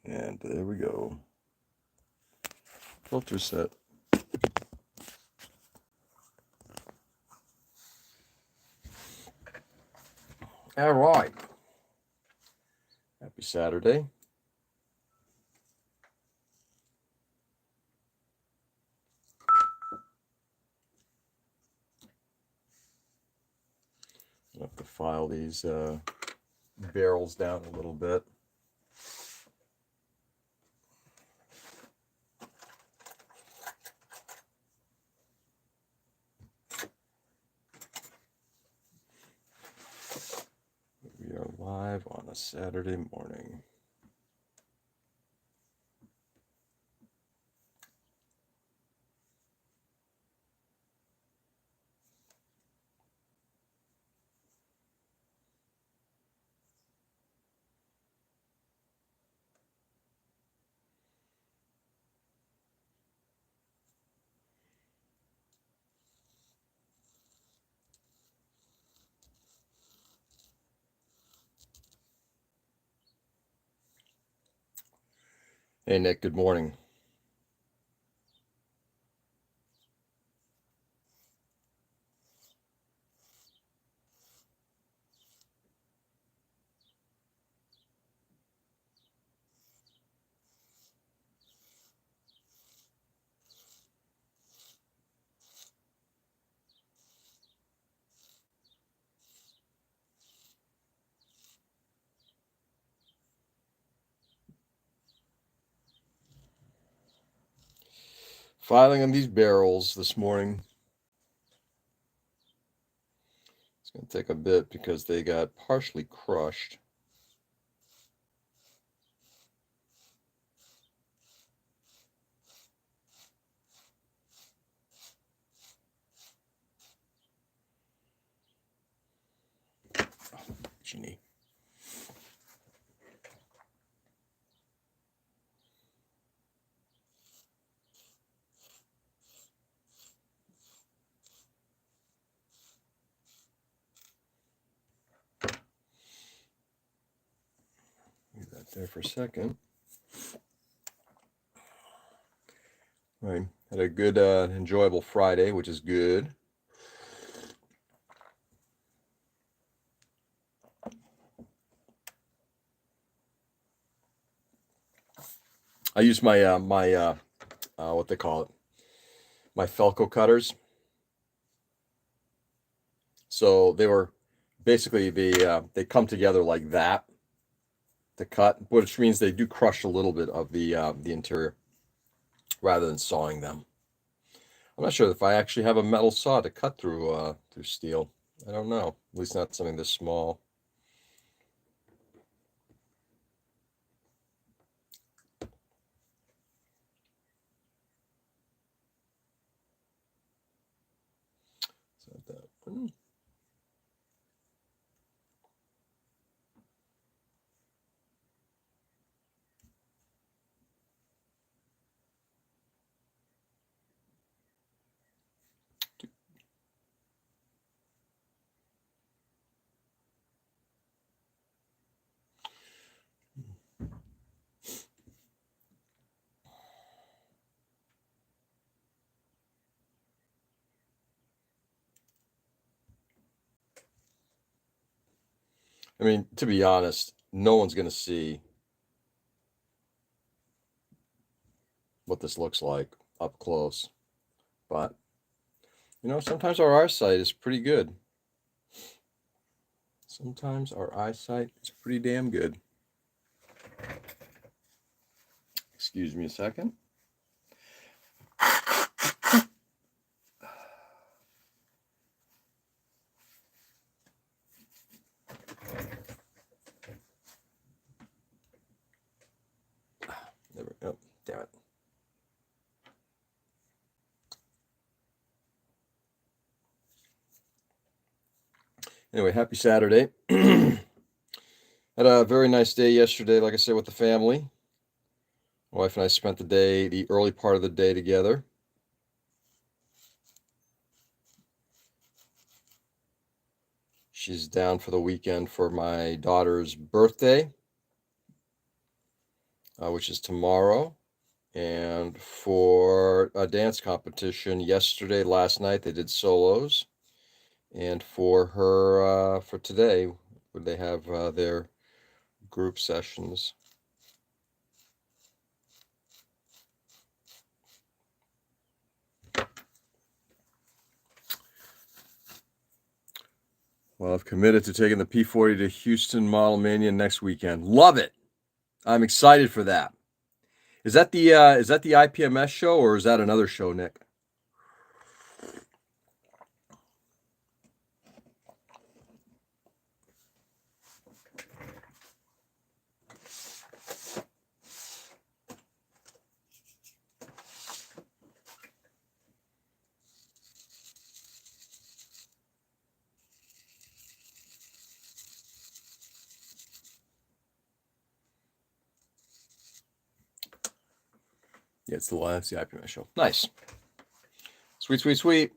And there we go. Filter set. All right. Happy Saturday. I'll have to file these barrels down a little bit. We are live on a Saturday morning. Hey, Nick, good morning. Filing on these barrels this morning. It's going to take a bit because they got partially crushed. Genie. Leave that there for a second. All right, had a good, enjoyable Friday, which is good. I use my what they call it, my Felco cutters. So they were basically they come together like that to cut, which means they do crush a little bit of the interior rather than sawing them. I'm not sure if I actually have a metal saw to cut through steel. I don't know. At least not something this small. So that one. I mean, to be honest, no one's going to see what this looks like up close. But, sometimes our eyesight is pretty good. Sometimes our eyesight is pretty damn good. Excuse me a second. There we go. Damn it. Anyway, happy Saturday. Had a very nice day yesterday, like I said, with the family. My wife and I spent the early part of the day together. She's down for the weekend for my daughter's birthday. which is tomorrow. And for a dance competition last night, they did solos. And for her, for today, they have their group sessions. Well, I've committed to taking the P40 to Houston Model Mania next weekend. Love it. I'm excited for that. Is that the IPMS show, or is that another show, Nick? Yeah, it's the IPMS show. Nice. Sweet, sweet, sweet.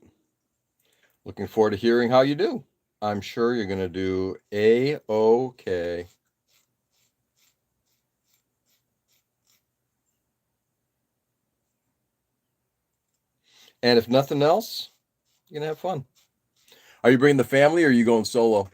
Looking forward to hearing how you do. I'm sure you're going to do A-OK. And if nothing else, you're going to have fun. Are you bringing the family, or are you going solo?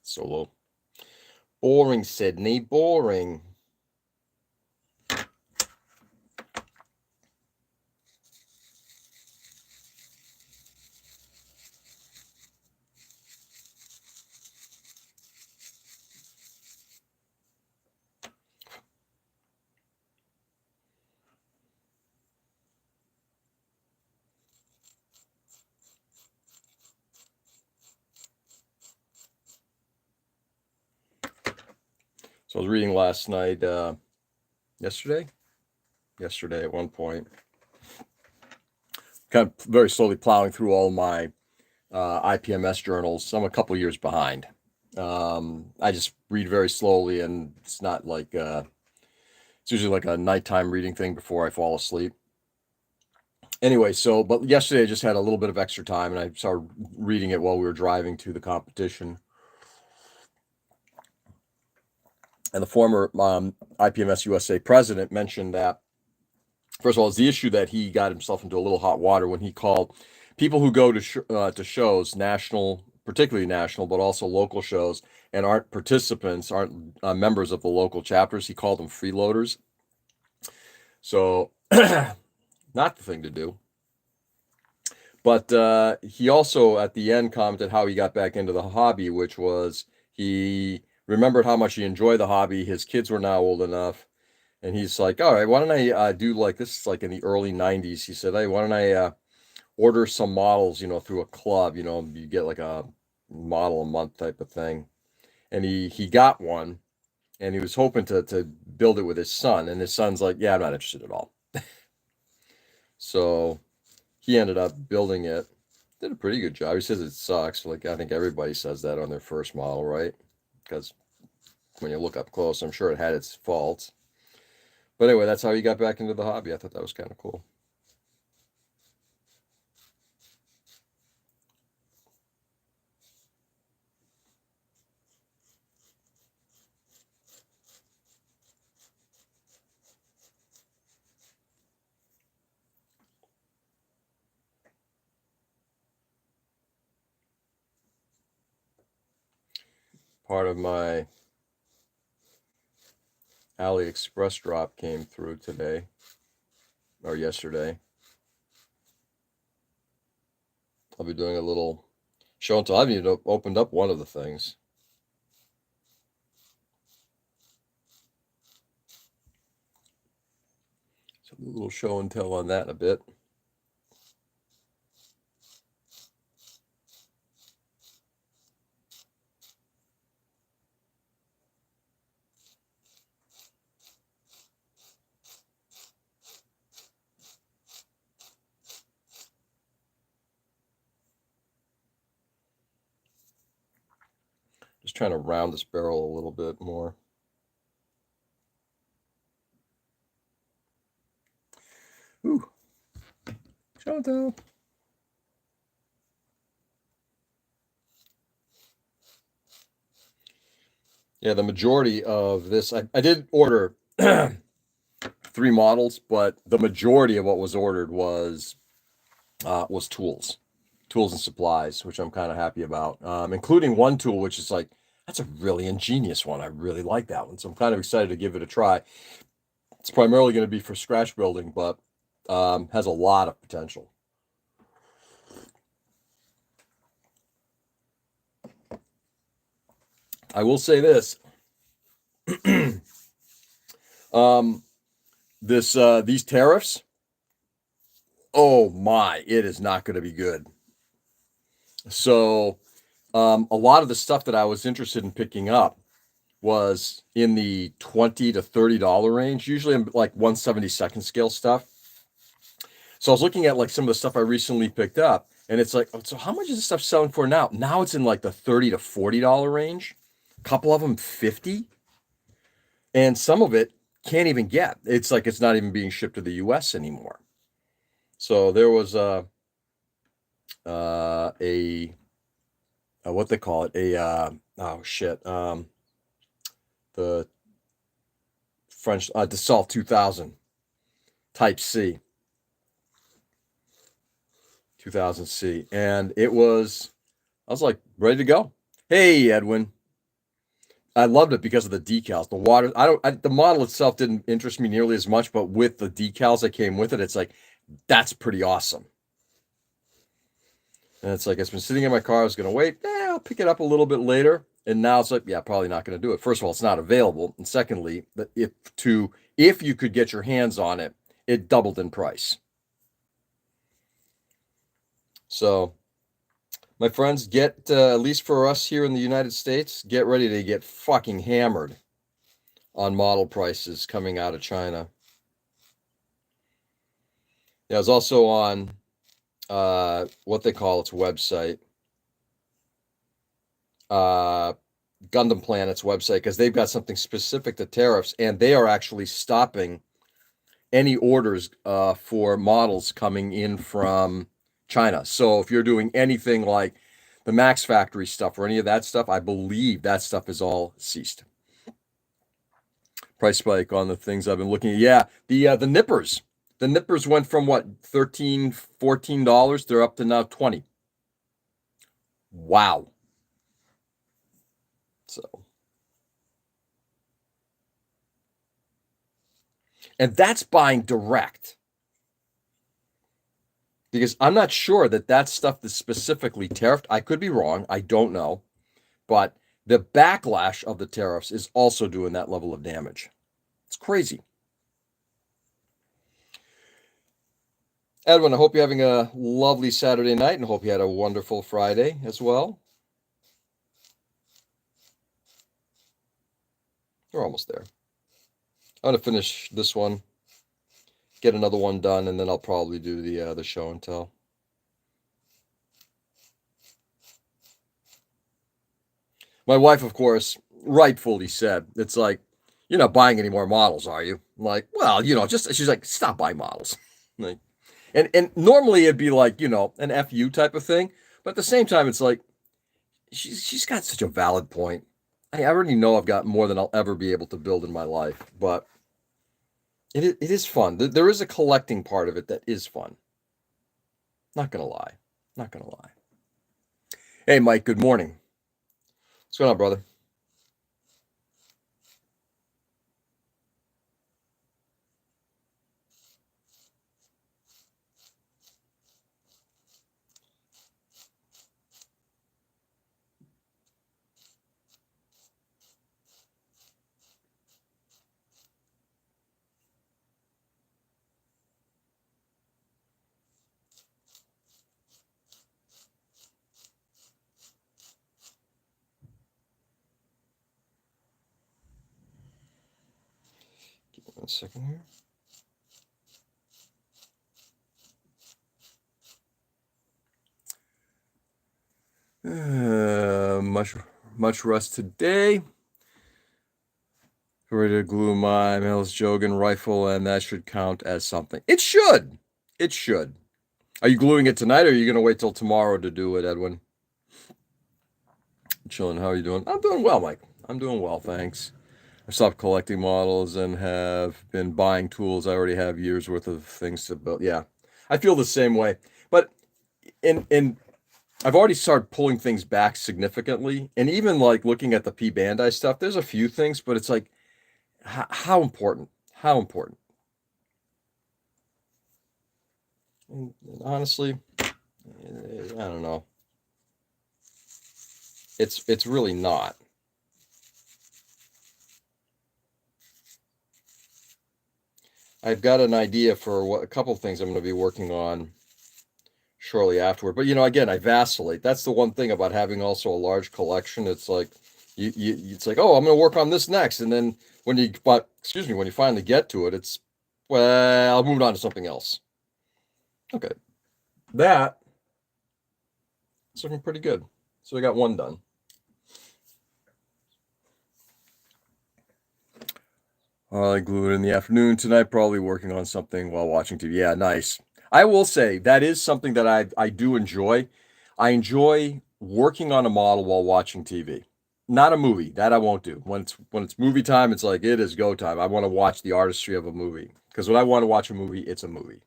Solo. Boring, Sydney. Boring. So I was reading last night, yesterday at one point, kind of very slowly plowing through all my IPMS journals. I'm a couple years behind. I just read very slowly, and it's not like it's usually like a nighttime reading thing before I fall asleep. Anyway, but yesterday I just had a little bit of extra time, and I started reading it while we were driving to the competition. And the former IPMS USA president mentioned that, first of all, it's the issue that he got himself into a little hot water when he called people who go to shows, national, particularly national, but also local shows, and aren't participants, aren't members of the local chapters. He called them freeloaders. So, not the thing to do. But he also, at the end, commented how he got back into the hobby, which was he remembered how much he enjoyed the hobby. His kids were now old enough. And he's like, all right, why don't I do like this? Is like in the early 90s. He said, hey, why don't I order some models, through a club, you get like a model a month type of thing. And he got one, and he was hoping to build it with his son. And his son's like, yeah, I'm not interested at all. So he ended up building it. Did a pretty good job. He says it sucks. Like, I think everybody says that on their first model, right? Because when you look up close, I'm sure it had its faults. But anyway, that's how he got back into the hobby. I thought that was kind of cool. Part of my AliExpress drop came through today or yesterday. I'll be doing a little show and tell. I haven't even opened up one of the things. So a little show and tell on that in a bit. Just trying to round this barrel a little bit more. Ooh. Chantal. Yeah, the majority of this, I did order 3 models, but the majority of what was ordered was tools, tools and supplies, which I'm kind of happy about, including one tool, which is like, that's a really ingenious one. I really like that one. So I'm kind of excited to give it a try. It's primarily going to be for scratch building, but has a lot of potential. I will say this. These tariffs, oh my, it is not going to be good. So a lot of the stuff that I was interested in picking up was in the $20 to $30 range, usually in like 1/72 scale stuff. So I was looking at like some of the stuff I recently picked up, and it's like, oh, so how much is this stuff selling for now? Now it's in like the $30 to $40 range. A couple of them 50, and some of it can't even get. It's like it's not even being shipped to the US anymore. So there was a what they call it, oh shit, the French Dassault 2000 Type C, 2000C, and I was like ready to go. Hey, Edwin. I loved it because of the decals. The water, the model itself didn't interest me nearly as much, but with the decals that came with it, it's like, that's pretty awesome. And it's like, it's been sitting in my car. I was going to wait. I'll pick it up a little bit later. And now it's like, yeah, probably not going to do it. First of all, it's not available. And secondly, if you could get your hands on it, it doubled in price. So, my friends, get, at least for us here in the United States, get ready to get fucking hammered on model prices coming out of China. Yeah, I was also on what they call its website, Gundam Planet's website, because they've got something specific to tariffs, and they are actually stopping any orders for models coming in from China. So if you're doing anything like the Max Factory stuff or any of that stuff, I believe that stuff is all ceased. Price spike on the things I've been looking at. Yeah, the nippers. The nippers went from what, $13, $14? They're up to now 20. Wow. So, and that's buying direct, because I'm not sure that stuff is specifically tariffed. I could be wrong. I don't know. But the backlash of the tariffs is also doing that level of damage. It's crazy. Edwin, I hope you're having a lovely Saturday night and hope you had a wonderful Friday as well. We're almost there. I'm going to finish this one, get another one done, and then I'll probably do the show and tell. My wife, of course, rightfully said, it's like, you're not buying any more models, are you? I'm like, well, just, she's like, stop buying models. Like, and normally it'd be like, an FU type of thing. But at the same time, it's like, she's got such a valid point. I already know I've got more than I'll ever be able to build in my life, but it is fun. There is a collecting part of it that is fun. Not gonna lie. Not gonna lie. Hey, Mike, good morning. What's going on, brother? Give me 1 second here. Mushroom. Much rest today. Ready to glue my Mills Jogan rifle, and that should count as something. It should. It should. Are you gluing it tonight, or are you going to wait till tomorrow to do it, Edwin? Chilling. How are you doing? I'm doing well, Mike. I'm doing well, thanks. I stopped collecting models and have been buying tools. I already have years worth of things to build. Yeah, I feel the same way. But in I've already started pulling things back significantly, and even like looking at the P Bandai stuff. There's a few things, but it's like how important? How important? And honestly, I don't know. It's really not. I've got an idea for what a couple of things I'm going to be working on shortly afterward. But again, I vacillate. That's the one thing about having also a large collection. It's like it's like, oh, I'm going to work on this next, and then when you finally get to it, it's well, I'll move on to something else. Okay, that it's looking pretty good. So I got one done. I glue it in the afternoon tonight, probably working on something while watching TV. Yeah, nice. I will say that is something that I do enjoy. I enjoy working on a model while watching TV. Not a movie. That I won't do. When it's movie time, it's like it is go time. I want to watch the artistry of a movie. Because when I want to watch a movie, it's a movie.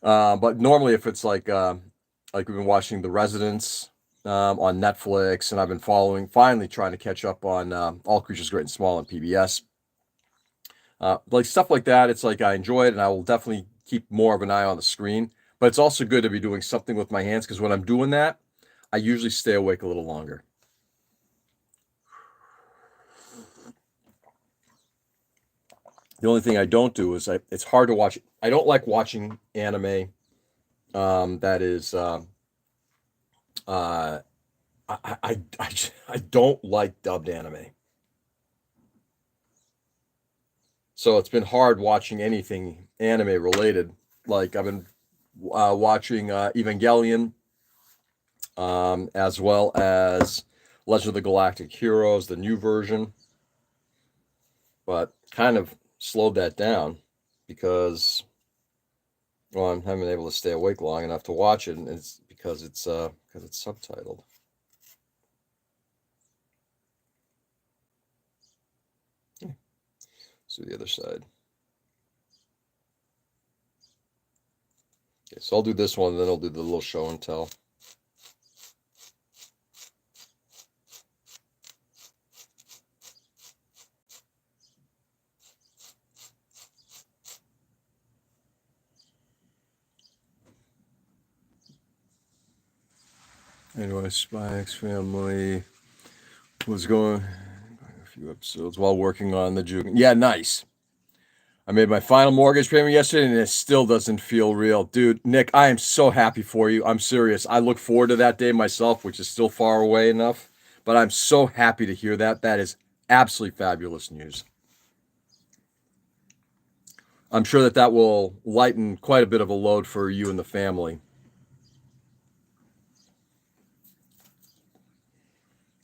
But normally if it's like we've been watching The Residence on Netflix, and I've been finally trying to catch up on All Creatures Great and Small on PBS. Like stuff like that, it's like I enjoy it, and I will definitely keep more of an eye on the screen. But it's also good to be doing something with my hands, because when I'm doing that, I usually stay awake a little longer. The only thing I don't do is it's hard to watch. I don't like watching anime. That is, uh, I don't like dubbed anime. So it's been hard watching anything anime related. Like I've been watching Evangelion, as well as Legend of the Galactic Heroes, the new version, but kind of slowed that down because, well, I haven't been able to stay awake long enough to watch it, and it's because it's subtitled. Let's do the other side. Okay, so I'll do this one, and then I'll do the little show and tell. Anyway, Spy X Family was going a few episodes while working on the Juke. Yeah, nice. I made my final mortgage payment yesterday, and it still doesn't feel real. Dude, Nick, I am so happy for you. I'm serious. I look forward to that day myself, which is still far away enough, but I'm so happy to hear that. That is absolutely fabulous news. I'm sure that will lighten quite a bit of a load for you and the family.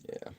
Yeah.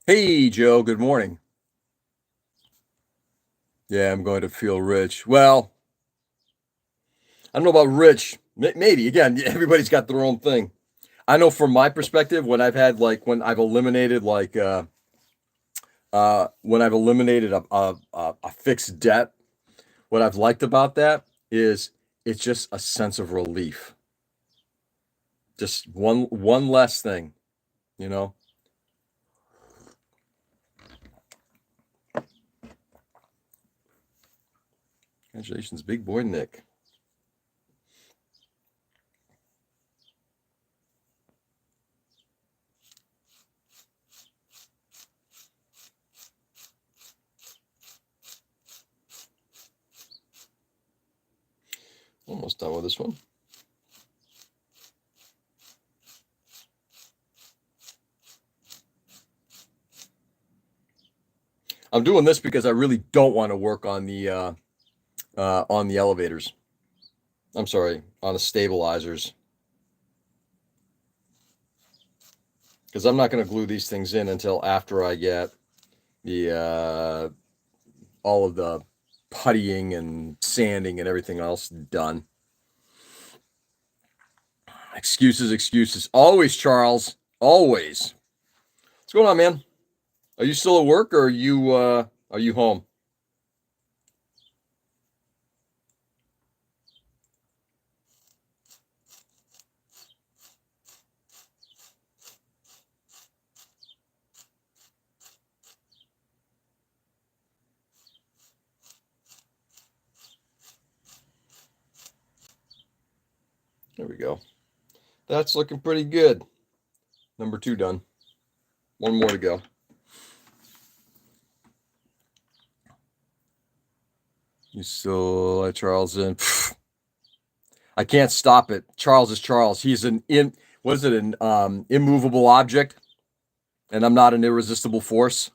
Hey, Joe, good morning. Yeah, I'm going to feel rich. Well, I don't know about rich. Maybe. Again, everybody's got their own thing. I know from my perspective, when I've eliminated when I've eliminated a fixed debt, what I've liked about that is it's just a sense of relief. Just one less thing, you know. Congratulations, big boy Nick. Almost done with this one. I'm doing this because I really don't want to work on the elevators. I'm sorry, on the stabilizers. Because I'm not going to glue these things in until after I get the all of the puttying and sanding and everything else done. Excuses. Always, Charles. Always. What's going on, man? Are you still at work or are you home? There we go. That's looking pretty good. Number 2 done. One more to go. You still let Charles in? Pfft. I can't stop it. Charles is Charles. He's an immovable object, and I'm not an irresistible force.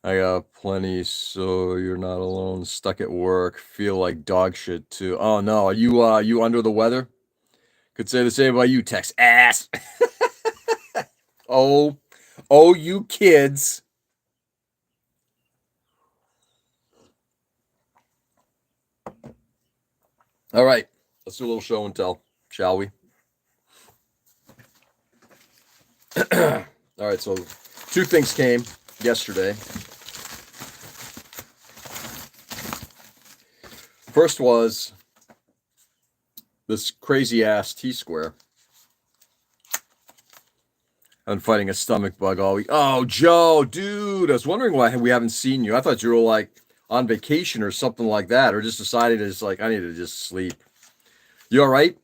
I got plenty, so you're not alone. Stuck at work, feel like dog shit too. Oh no, are you under the weather? Could say the same about you, Tex ass. oh, you kids. All right, let's do a little show and tell, shall we? All right, so 2 things came yesterday. First was this crazy ass T-square. I'm fighting a stomach bug all week. Oh, Joe, dude, I was wondering why we haven't seen you. I thought you were like on vacation or something like that, or just decided to I need to just sleep. You all right?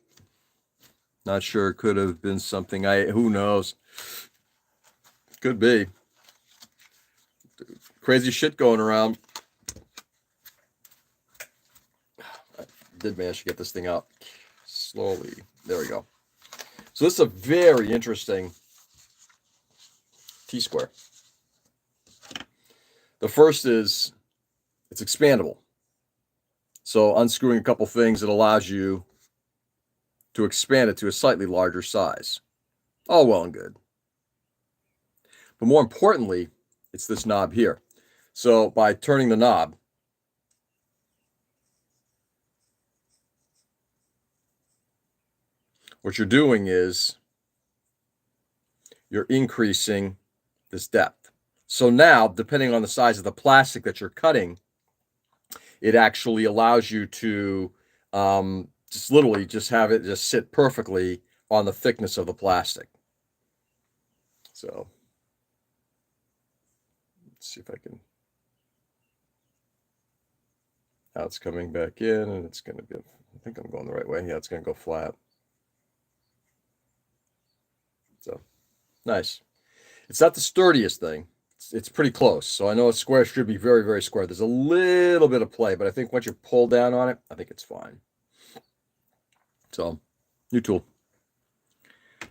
Not sure. Could have been something. Who knows? Could be. Crazy shit going around. I did manage to get this thing out slowly. There we go. So this is a very interesting T-square. The first is it's expandable. So unscrewing a couple things, it allows you to expand it to a slightly larger size. All well and good. But more importantly, it's this knob here. So by turning the knob, what you're doing is you're increasing this depth. So now, depending on the size of the plastic that you're cutting, it actually allows you to just literally just have it just sit perfectly on the thickness of the plastic. So let's see if I can. Now it's coming back in, and it's going to be, I think I'm going the right way. Yeah, it's going to go flat. So nice. It's not the sturdiest thing. It's pretty close. So I know a square should be very, very square. There's a little bit of play, but I think once you pull down on it, I think it's fine. So, new tool.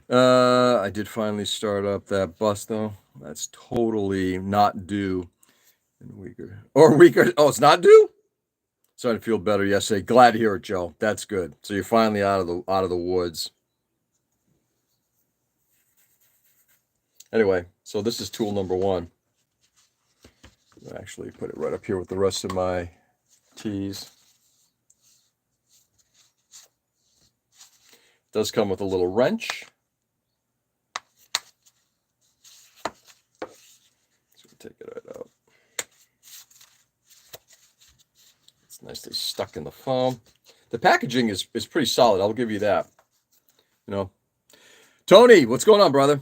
I did finally start up that bus, though. That's totally not due in a week or a week. Oh, it's not due? Starting to feel better yesterday. Glad to hear it, Joe. That's good. So you're finally out of the woods. Anyway, so this is tool number 1. I'll actually put it right up here with the rest of my tees. It does come with a little wrench. So we'll take it right out. It's nicely stuck in the foam. The packaging is pretty solid. I'll give you that. You know, Tony, what's going on, brother?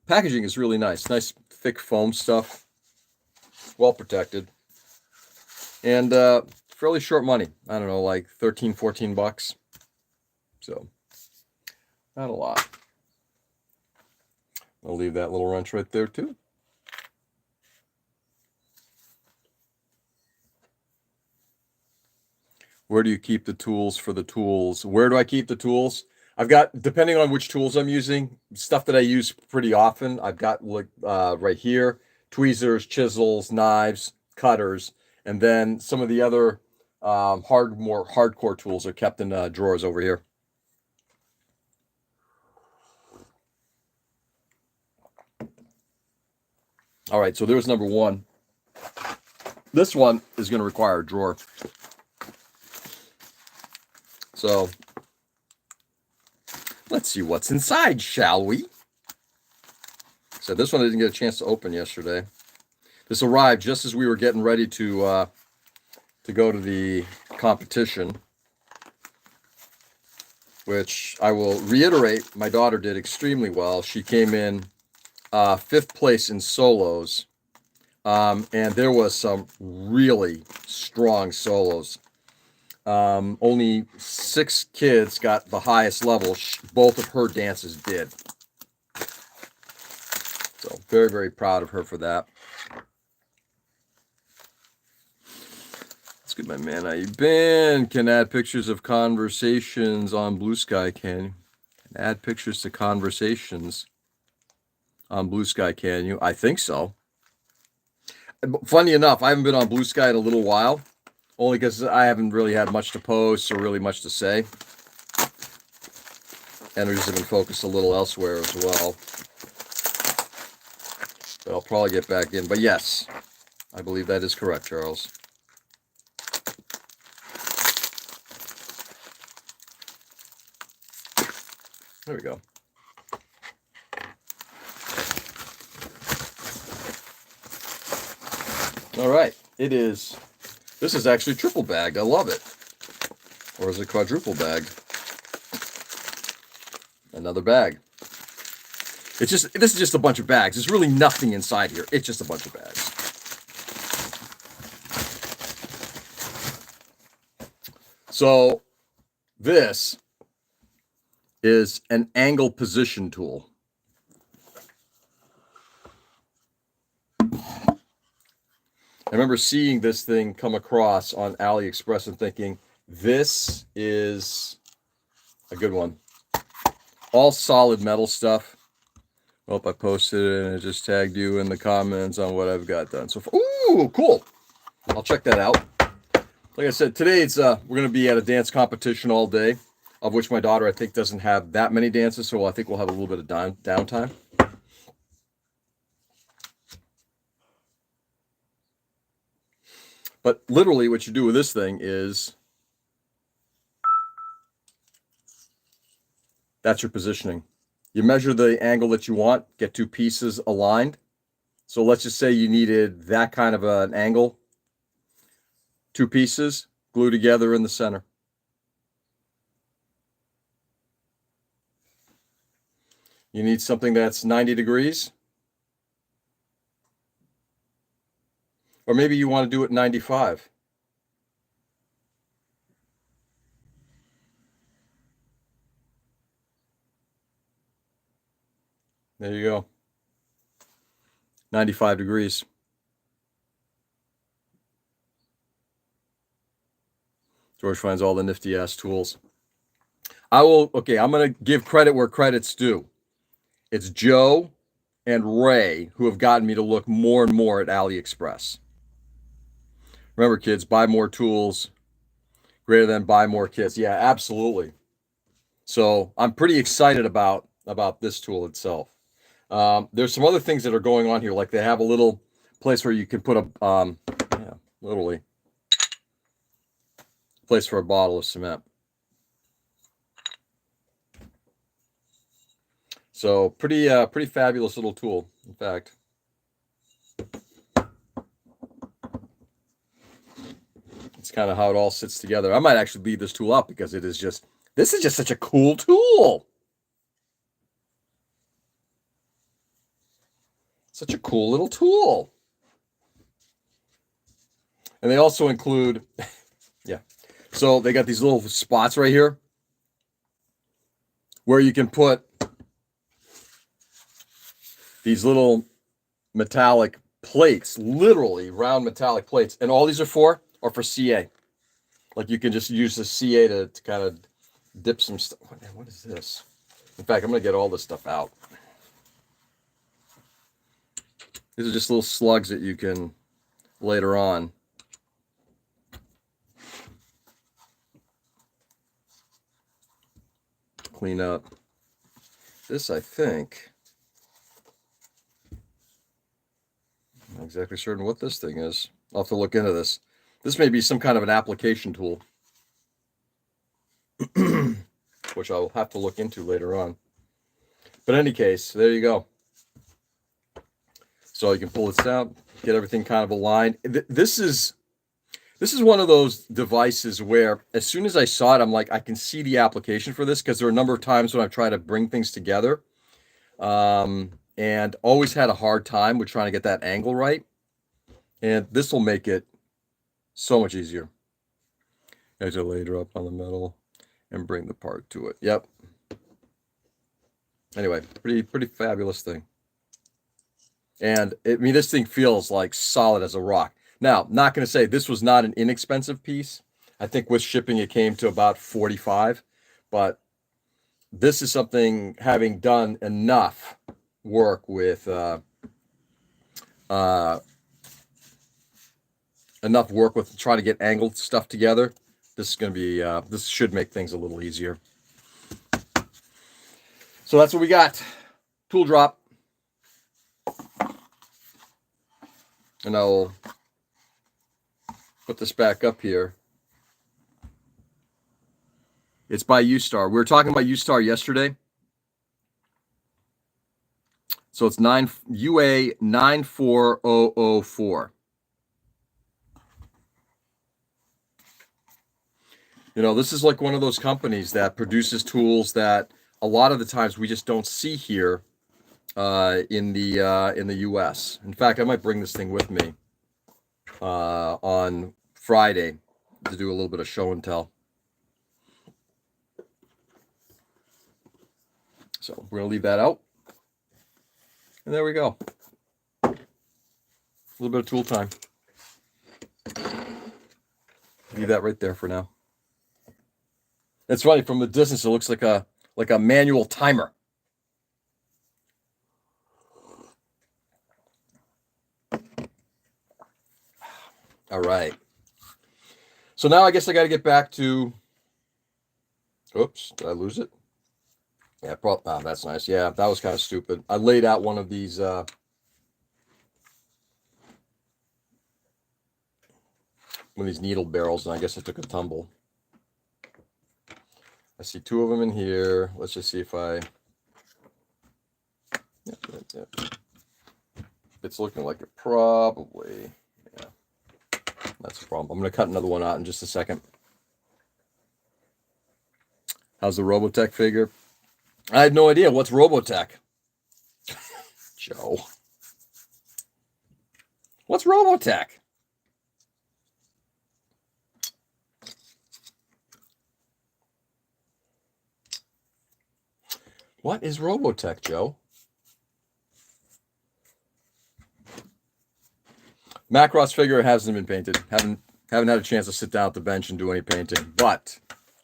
Packaging is really nice. Nice thick foam stuff. Well protected. and fairly short money. I don't know, like 13, 14 bucks. So not a lot. I'll leave that little wrench right there too. Where do you keep the tools for the tools? Where do I keep the tools? I've got, depending on which tools I'm using, stuff that I use pretty often. I've got like right here, tweezers, chisels, knives, cutters, and then some of the other more hardcore tools are kept in drawers over here. All right, so there's number one. This one is going to require a drawer. So let's see what's inside, shall we? So this one I didn't get a chance to open yesterday. This arrived just as we were getting ready to go to the competition, which I will reiterate, my daughter did extremely well. She came in 5th place in solos, and there was some really strong solos. Only 6 kids got the highest level. Both of her dances did. So very, very proud of her for that. Let's get my man. How you been? Can add pictures of conversations on Blue Sky. Can add pictures to conversations on Blue Sky. Can you? I think so. Funny enough, I haven't been on Blue Sky in a little while, only because I haven't really had much to post or really much to say. Energies have been focused a little elsewhere as well. But I'll probably get back in. But yes, I believe that is correct, Charles. There we go. All right. This is actually triple bagged. I love it. Or is it quadruple bagged? Another bag. This is just a bunch of bags. There's really nothing inside here. It's just a bunch of bags. So this is an angle position tool. I remember seeing this thing come across on AliExpress and thinking, this is a good one. All solid metal stuff. Well, I posted it and I just tagged you in the comments on what I've got done so far. Ooh, cool. I'll check that out. Like I said, today we're going to be at a dance competition all day, of which my daughter, I think, doesn't have that many dances, so I think we'll have a little bit of downtime. But literally what you do with this thing is that's your positioning. You measure the angle that you want, get 2 pieces aligned. So let's just say you needed that kind of an angle. 2 pieces, glue together in the center. You need something that's 90 degrees. Or maybe you want to do it 95. There you go. 95 degrees. George finds all the nifty ass tools. I'm going to give credit where credit's due. It's Joe and Ray who have gotten me to look more and more at AliExpress. Remember, kids, buy more tools greater than buy more kits. Yeah, absolutely. So I'm pretty excited about this tool itself. There's some other things that are going on here, like they have a little place where you can put literally place for a bottle of cement. So pretty fabulous little tool, in fact. It's kind of how it all sits together. I might actually leave this tool up because this is just such a cool tool. Such a cool little tool. And they also include, yeah. So they got these little spots right here where you can put these little metallic plates, literally round metallic plates. And all these are for CA. Like you can just use the CA to kind of dip some stuff. What is this? In fact, I'm going to get all this stuff out. These are just little slugs that you can later on clean up. This, I think, I'm not exactly certain what this thing is. I'll have to look into this. This may be some kind of an application tool, which I'll have to look into later on. But in any case, there you go. So you can pull this out, get everything kind of aligned. This is one of those devices where as soon as I saw it, I'm like, I can see the application for this, because there are a number of times when I've tried to bring things together and always had a hard time with trying to get that angle right. And this will make it so much easier. I have to layer up on the metal and bring the part to it. Yep. Anyway, pretty fabulous thing. And I mean, this thing feels like solid as a rock. Now, not going to say this was not an inexpensive piece. I think with shipping, it came to about $45, but this is something, having done enough work with trying to get angled stuff together. This is going to be, this should make things a little easier. So that's what we got. Tool drop. And I'll put this back up here. It's by U-Star. We were talking about U-Star yesterday. So it's UA 94004. You know, this is like one of those companies that produces tools that a lot of the times we just don't see here in the US. In fact, I might bring this thing with me on Friday to do a little bit of show and tell. So we're gonna leave that out, and there we go. A little bit of tool time. Leave that right there for now. It's funny, from the distance it looks like a manual timer. All right. So now I guess I got to get back to. Oops, did I lose it? Yeah, that's nice. Yeah, that was kind of stupid. I laid out one of these. One of these needle barrels, and I guess I took a tumble. I see two of them in here. Let's just see if I. Yeah. It's looking like it probably. Yeah, that's a problem. I'm going to cut another one out in just a second. How's the Robotech figure? I had no idea. What's Robotech? Joe. What's Robotech? What is Robotech, Joe? Macross figure hasn't been painted. Haven't had a chance to sit down at the bench and do any painting, but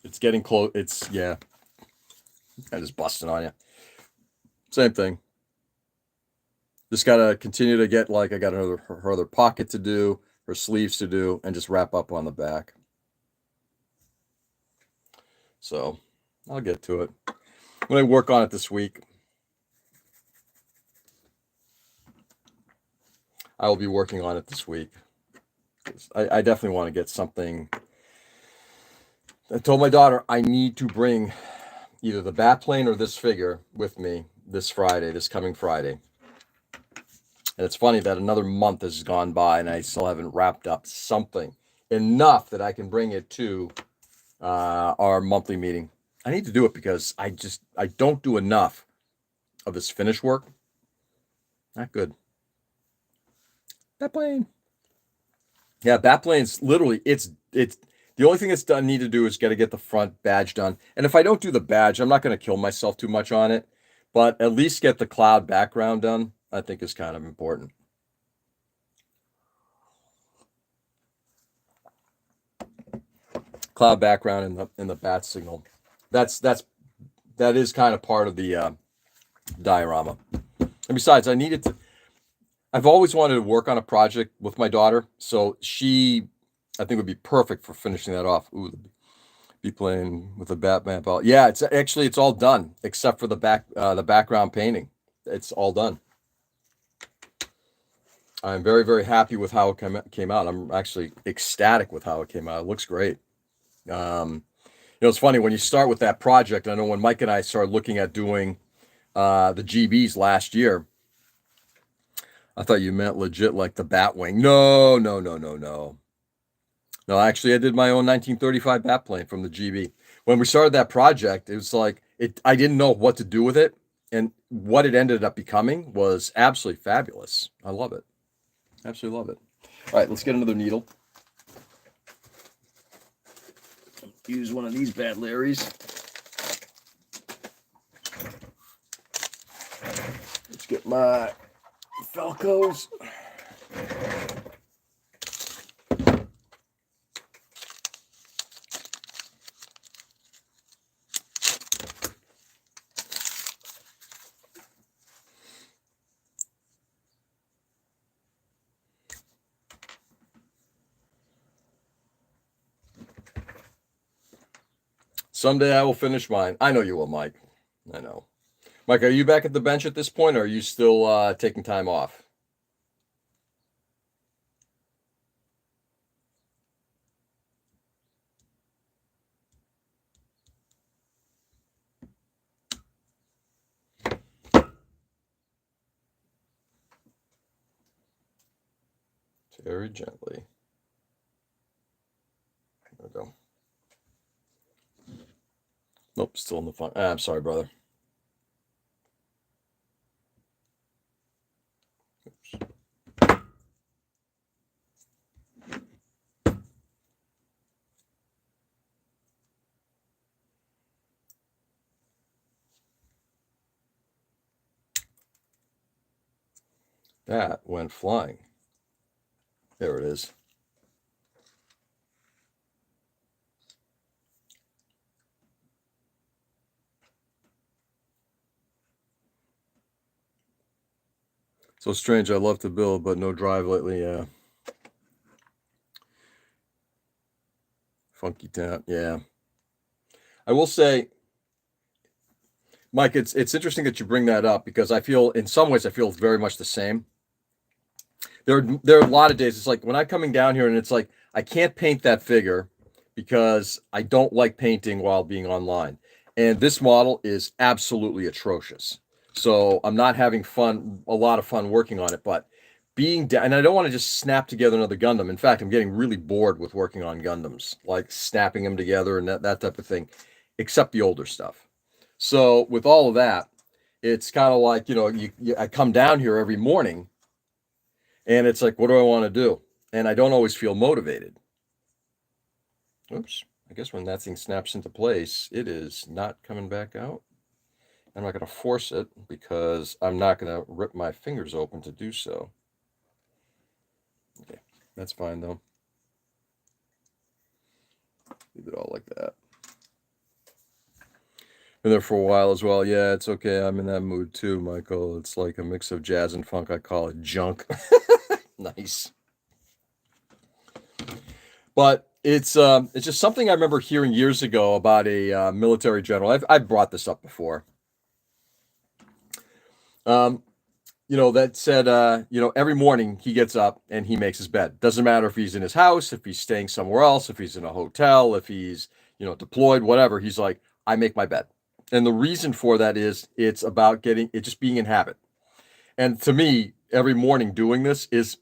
it's getting close. It's, yeah. I just busting on you. Same thing. Just gotta continue to get, like, I got her other pocket to do, her sleeves to do, and just wrap up on the back. So I'll get to it. I'm gonna work on it this week. I will be working on it this week. I definitely want to get something. I told my daughter I need to bring either the bat plane or this figure with me this coming Friday. And it's funny that another month has gone by and I still haven't wrapped up something enough that I can bring it to our monthly meeting. I need to do it because I don't do enough of this finish work. Not good. That plane. Yeah, bat planes literally it's the only thing that's done need to do is got to get the front badge done. And if I don't do the badge, I'm not going to kill myself too much on it, but at least get the cloud background done, I think is kind of important. Cloud background in the bat signal. That is kind of part of the diorama. And besides, I've always wanted to work on a project with my daughter, so she, I think, would be perfect for finishing that off. Ooh, be playing with a Batman ball. Yeah, it's all done except for the background painting. It's all done. I'm very very happy with how it came out. I'm actually ecstatic with how it came out. It looks great. It's funny when you start with that project. I know when Mike and I started looking at doing the GBs last year. I thought you meant legit like the Batwing. No, no, no, no, no. No, actually, I did my own 1935 bat plane from the GB. When we started that project, it was like I didn't know what to do with it, and what it ended up becoming was absolutely fabulous. I love it. Absolutely love it. All right, let's get another needle. Use one of these bad Larrys. Let's get my Falcos. Someday I will finish mine. I know you will, Mike. I know. Mike, are you back at the bench at this point, or are you still taking time off? Very gently. There we go. Nope, still in the fun. I'm sorry, brother. Oops. That went flying. There it is. So strange. I love to build, but no drive lately. Yeah. Funky town. Yeah. I will say, Mike, it's interesting that you bring that up because I feel in some ways I feel very much the same. There are a lot of days. It's like when I'm coming down here and it's like I can't paint that figure because I don't like painting while being online. And this model is absolutely atrocious. So I'm not having a lot of fun working on it, but being down, and I don't want to just snap together another Gundam. In fact, I'm getting really bored with working on Gundams, like snapping them together and that type of thing, except the older stuff. So with all of that, it's kind of like, I come down here every morning and it's like, what do I want to do? And I don't always feel motivated. Oops. I guess when that thing snaps into place, it is not coming back out. I'm not going to force it because I'm not going to rip my fingers open to do so. Okay, that's fine though. Leave it all like that. Been there for a while as well. Yeah, it's okay. I'm in that mood too, Michael. It's like a mix of jazz and funk. I call it junk. Nice. But it's just something I remember hearing years ago about a military general. I've brought this up before. That said, every morning he gets up and he makes his bed. Doesn't matter if he's in his house, if he's staying somewhere else, if he's in a hotel, if he's, deployed, whatever. He's like, I make my bed. And the reason for that is it's about getting it just being in habit. And to me, every morning doing this is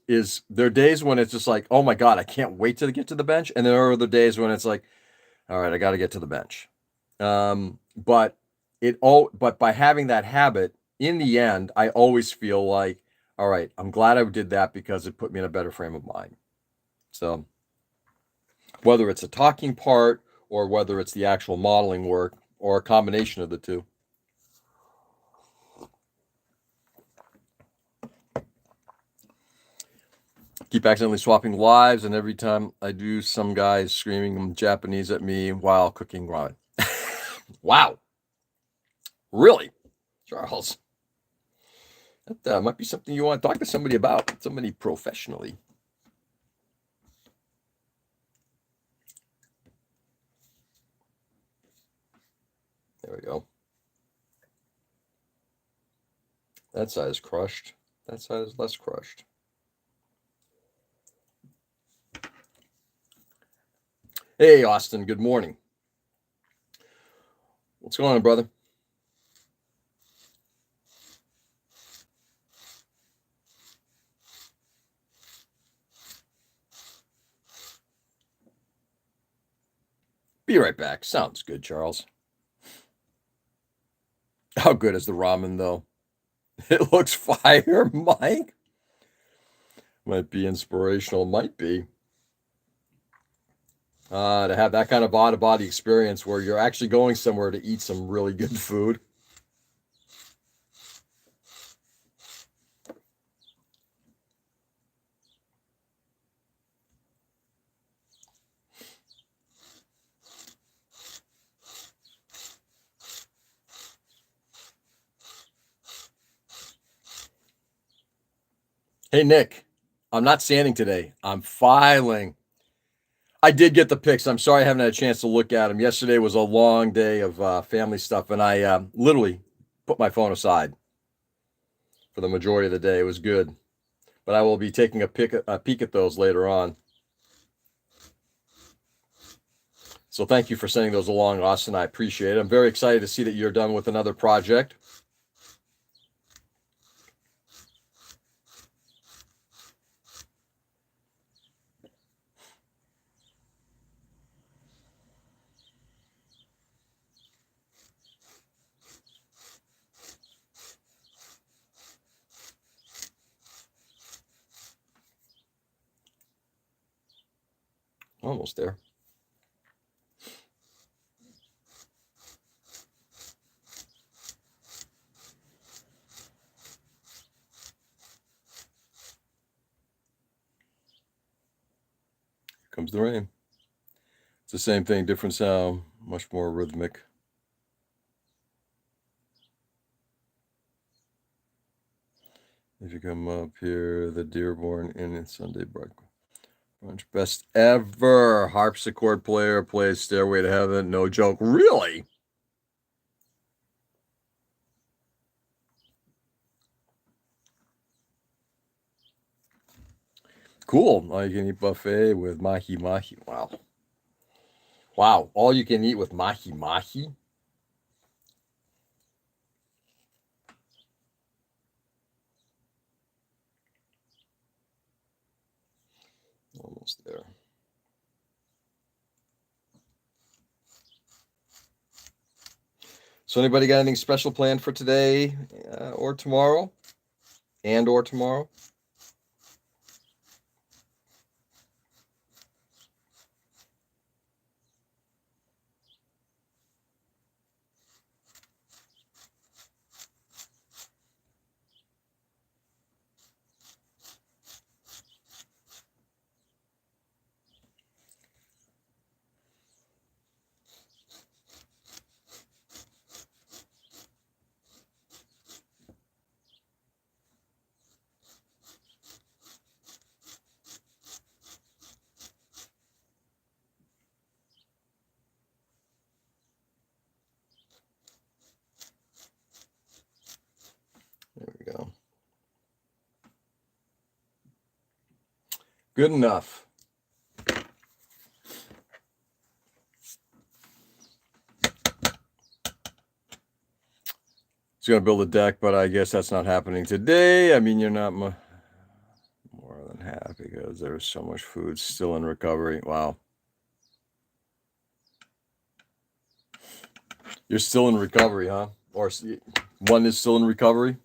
there are days when it's just like, oh my God, I can't wait to get to the bench. And there are other days when it's like, all right, I got to get to the bench. But by having that habit, in the end, I always feel like, all right, I'm glad I did that because it put me in a better frame of mind. So whether it's a talking part or whether it's the actual modeling work or a combination of the two. Keep accidentally swapping lives, and every time I do, some guys screaming Japanese at me while cooking ramen. Wow. Really? Charles? That might be something you want to talk to somebody about, somebody professionally. There we go. That side is crushed. That side is less crushed. Hey, Austin, good morning. What's going on, brother? Be right back. Sounds good, Charles. How good is the ramen, though? It looks fire, Mike. Might be inspirational. Might be. To have that kind of out-of-body experience where you're actually going somewhere to eat some really good food. Hey, Nick, I'm not sanding today. I'm filing. I did get the pics. I'm sorry I haven't had a chance to look at them. Yesterday was a long day of family stuff, and I literally put my phone aside for the majority of the day. It was good. But I will be taking a peek at those later on. So thank you for sending those along, Austin. I appreciate it. I'm very excited to see that you're done with another project. Almost there. Here comes the rain. It's the same thing, different sound, much more rhythmic. If you come up here, the Dearborn Inn Sunday brunch, best ever. Harpsichord player plays Stairway to Heaven. No joke. Really? Cool. All you can eat buffet with mahi mahi. Wow. Wow. All you can eat with mahi mahi? Almost there. So anybody got anything special planned for today or tomorrow? Or tomorrow? There we go. Good enough. He's going to build a deck, but I guess that's not happening today. I mean, you're not more than half because there's so much food still in recovery. Wow. You're still in recovery, huh? Or one is still in recovery?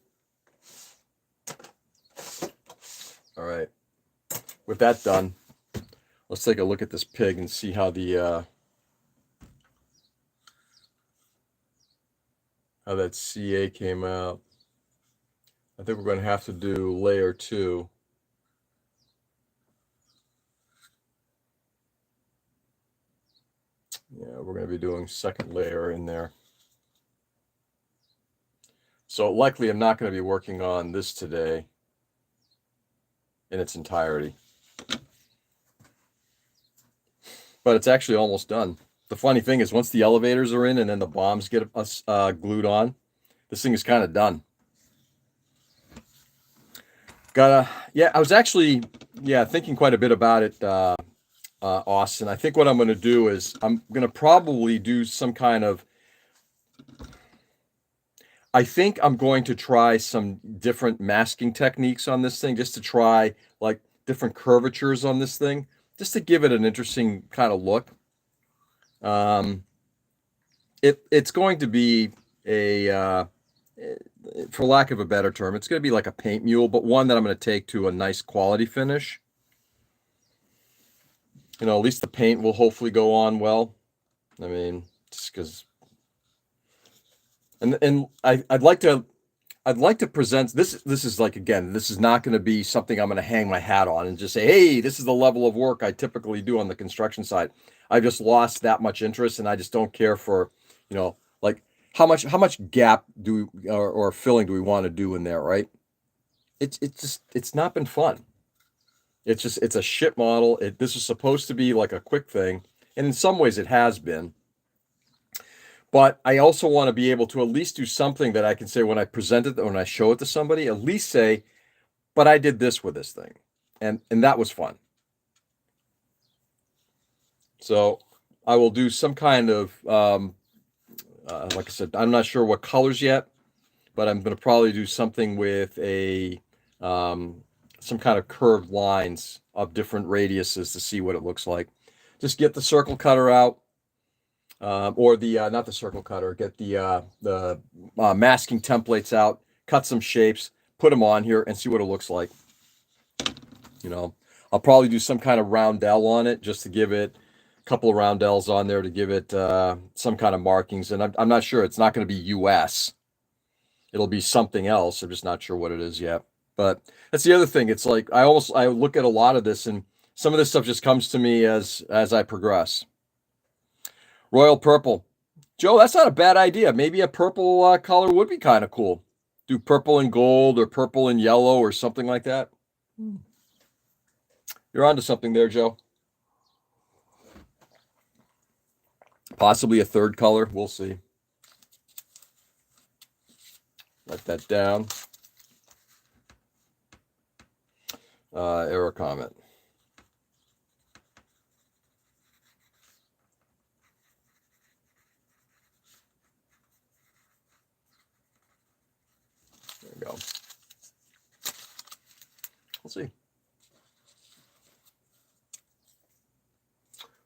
All right. With that done, Let's take a look at this pig and see how the how that CA came out. I think we're going to have to do layer 2. Yeah, we're going to be doing second layer in there. So likely I'm not going to be working on this today in its entirety. But it's actually almost done. The funny thing is once the elevators are in and then the bombs get us glued on, this thing is kind of done. Yeah, I was actually, thinking quite a bit about it, Austin. I think what I'm going to do is I'm going to probably do some kind of, I think I'm going to try some different masking techniques on this thing, just to try like different curvatures on this thing, just to give it an interesting kind of look. It's going to be a, for lack of a better term, it's going to be like a paint mule, but one that I'm going to take to a nice quality finish. You know, at least the paint will hopefully go on well. I mean, just because, and I'd like to present this. This is like, again, this is not going to be something I'm going to hang my hat on and just say, hey, this is the level of work I typically do on the construction side. I've just lost that much interest, and I just don't care for, you know, like how much gap do we, or filling do we want to do in there, right? It's not been fun. It's a shit model. This is supposed to be like a quick thing, and in some ways it has been. But I also want to be able to at least do something that I can say when I present it, when I show it to somebody, at least say, but I did this with this thing. And that was fun. So I will do some kind of, like I said, I'm not sure what colors yet, but I'm going to probably do something with a, some kind of curved lines of different radiuses to see what it looks like. Just get the circle cutter out. Or the not the circle cutter, get the masking templates out, cut some shapes, put them on here, and see what it looks like. You know, I'll probably do some kind of roundel on it just to give it a couple of roundels on there to give it some kind of markings. And I'm not sure. It's not going to be US. It'll be something else. I'm just not sure what it is yet. But that's the other thing. It's like I look at a lot of this, and some of this stuff just comes to me as I progress. Royal purple. Joe, that's not a bad idea. Maybe a purple color would be kind of cool. Do purple and gold or purple and yellow or something like that. You're onto something there, Joe. Possibly a third color. We'll see. Write that down. Airacomet. There we go. We'll see.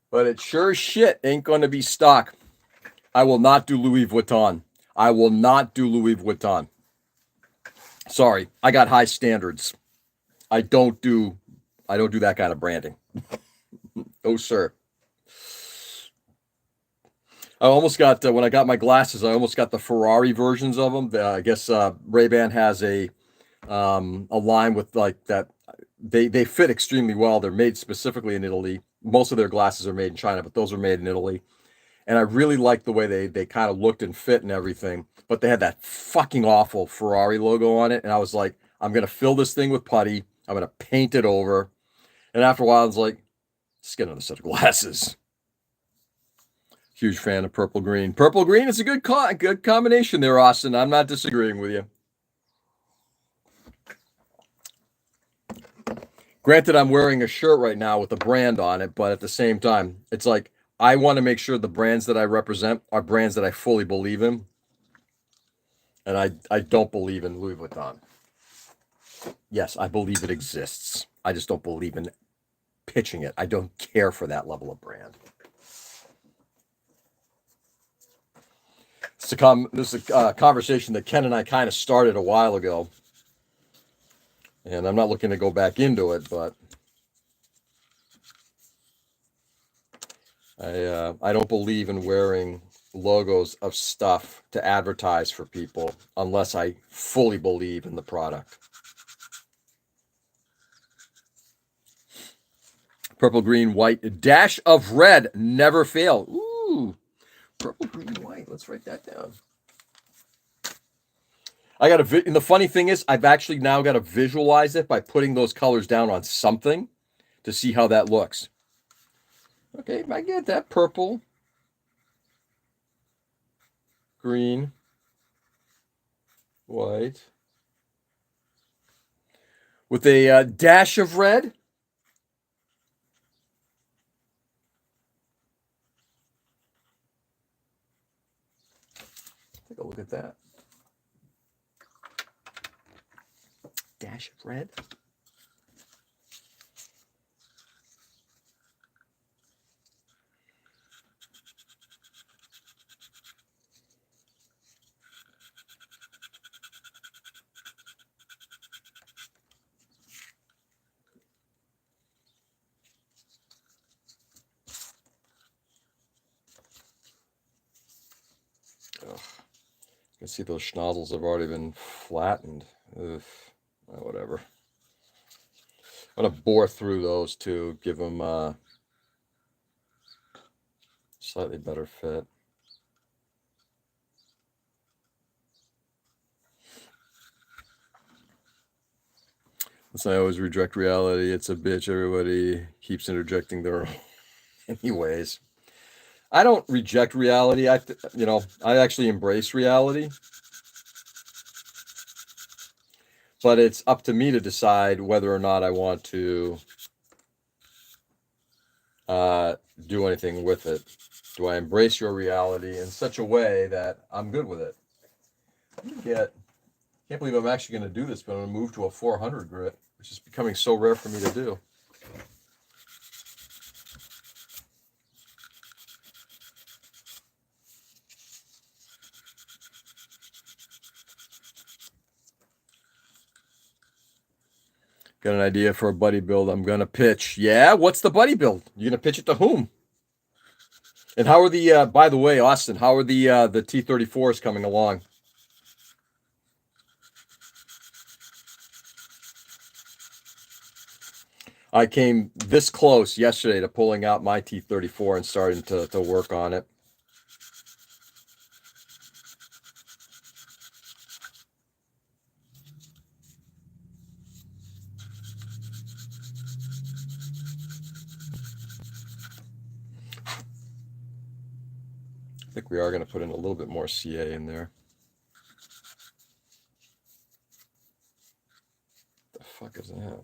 But it sure as shit ain't going to be stock. I will not do Louis Vuitton. I will not do Louis Vuitton. Sorry, I got high standards. I don't do that kind of branding. Oh, sir. I almost got, when I got my glasses, I almost got the Ferrari versions of them. I guess Ray-Ban has a line with like that. They fit extremely well. They're made specifically in Italy. Most of their glasses are made in China, but those are made in Italy. And I really liked the way they kind of looked and fit and everything. But they had that fucking awful Ferrari logo on it. And I was like, I'm going to fill this thing with putty. I'm going to paint it over. And after a while, I was like, just get another set of glasses. Huge fan of purple green. Purple green is a good combination there, Austin. I'm not disagreeing with you. Granted, I'm wearing a shirt right now with a brand on it, but at the same time, it's like I want to make sure the brands that I represent are brands that I fully believe in. And I don't believe in Louis Vuitton. Yes, I believe it exists. I just don't believe in pitching it. I don't care for that level of brand. This is a conversation that Ken and I kind of started a while ago. And I'm not looking to go back into it, but I don't believe in wearing logos of stuff to advertise for people unless I fully believe in the product. Purple, green, white, a dash of red, never fail. Ooh, purple, green, white. Let's write that down. And the funny thing is, I've actually now got to visualize it by putting those colors down on something to see how that looks. Okay, I get that. Purple, green, white, with a dash of red. Take a look at that. Dash of red. Ugh. You can see those schnozzles have already been flattened. Ugh. Whatever. I'm going to bore through those to give them a slightly better fit. Listen, I always reject reality. It's a bitch. Everybody keeps interjecting their own. Anyways, I don't reject reality. I actually embrace reality. But it's up to me to decide whether or not I want to do anything with it. Do I embrace your reality in such a way that I'm good with it? Can't believe I'm actually going to do this, but I'm going to move to a 400 grit, which is becoming so rare for me to do. Got an idea for a buddy build I'm going to pitch. Yeah? What's the buddy build? You're going to pitch it to whom? And how are the, by the way, Austin, how are the T-34s coming along? I came this close yesterday to pulling out my T-34 and starting to work on it. I think we are going to put in a little bit more CA in there. The fuck is that?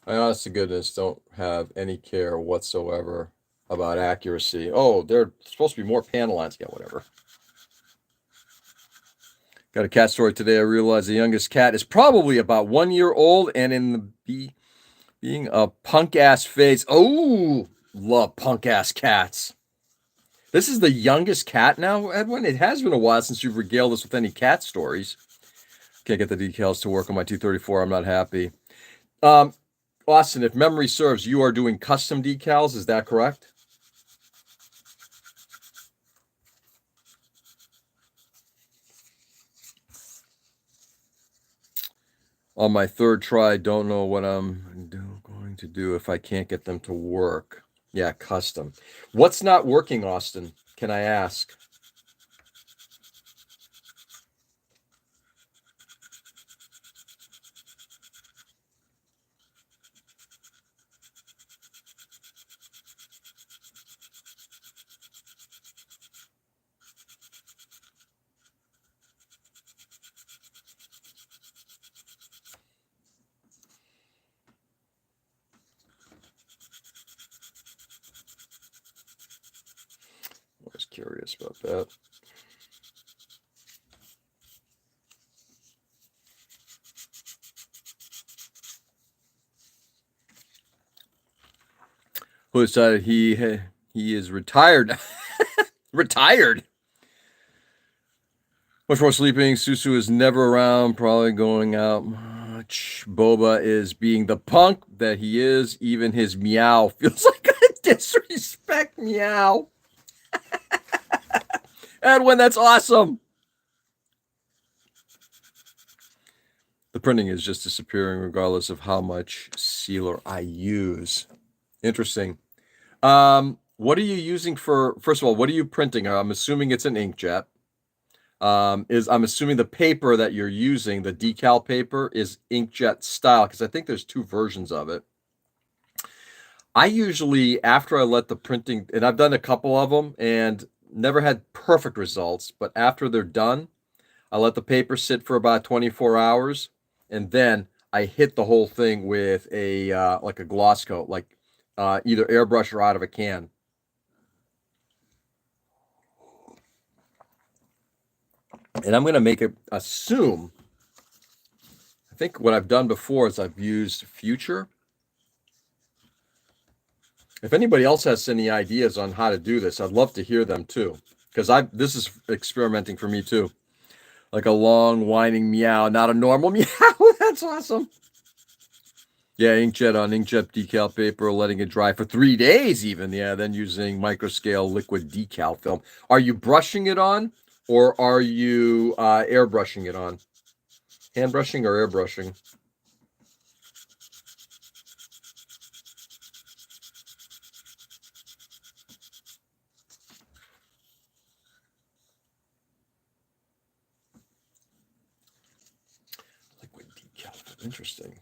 I honest to goodness don't have any care whatsoever about accuracy. Oh, they're supposed to be more panel lines. Yeah, whatever. Got a cat story today. I realized the youngest cat is probably about 1 year old and in the being a punk ass phase. Oh, love punk ass cats. This is the youngest cat now, Edwin. It has been a while since you've regaled us with any cat stories. Can't get the decals to work on my 234. I'm not happy. Austin, if memory serves, you are doing custom decals. Is that correct? On my third try, don't know what I'm going to do if I can't get them to work. Yeah, custom. What's not working, Austin? Can I ask? I was curious about that. Who decided he is retired? Retired? Much more sleeping. Susu is never around, probably going out much. Boba is being the punk that he is. Even his meow feels like a disrespect meow. Edwin, that's awesome. The printing is just disappearing regardless of how much sealer I use. Interesting. What are you using for, first of all, what are you printing? I'm assuming it's an inkjet. I'm assuming the paper that you're using, the decal paper, is inkjet style, because I think there's two versions of it. I usually, after I let the printing, and I've done a couple of them and never had perfect results, but after they're done, I let the paper sit for about 24 hours, and then I hit the whole thing with a like a gloss coat, like either airbrush or out of a can. And I'm going to make it assume, I think what I've done before is I've used Future. If anybody else has any ideas on how to do this, I'd love to hear them too, because this is experimenting for me too. Like a long whining meow, not a normal meow. That's awesome. Yeah, inkjet on inkjet decal paper, letting it dry for 3 days even. Yeah, then using microscale liquid decal film. Are you brushing it on, or are you airbrushing it on? Hand brushing or airbrushing? Liquid decal. Interesting.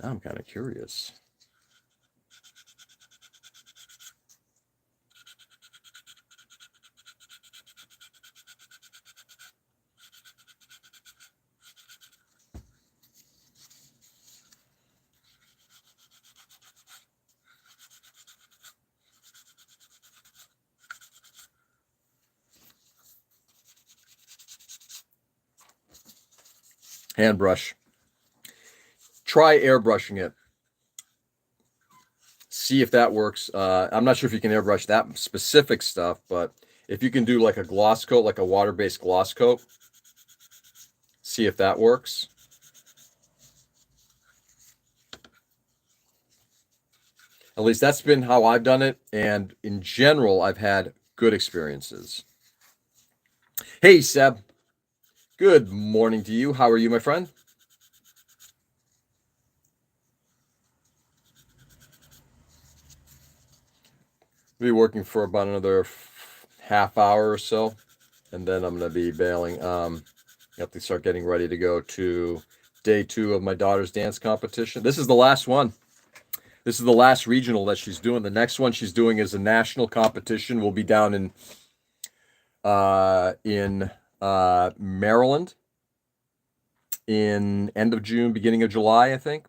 Now I'm kind of curious. Hand brush. Try airbrushing it. See if that works. I'm not sure if you can airbrush that specific stuff, but if you can do like a gloss coat, like a water-based gloss coat, see if that works. At least that's been how I've done it, and in general, I've had good experiences. Hey, Seb. Good morning to you. How are you, my friend? I'll be working for about another half hour or so, and then I'm going to be bailing. I have to start getting ready to go to day 2 of my daughter's dance competition. This is the last one. This is the last regional that she's doing. The next one she's doing is a national competition. We'll be down in Maryland in end of June, beginning of July, I think.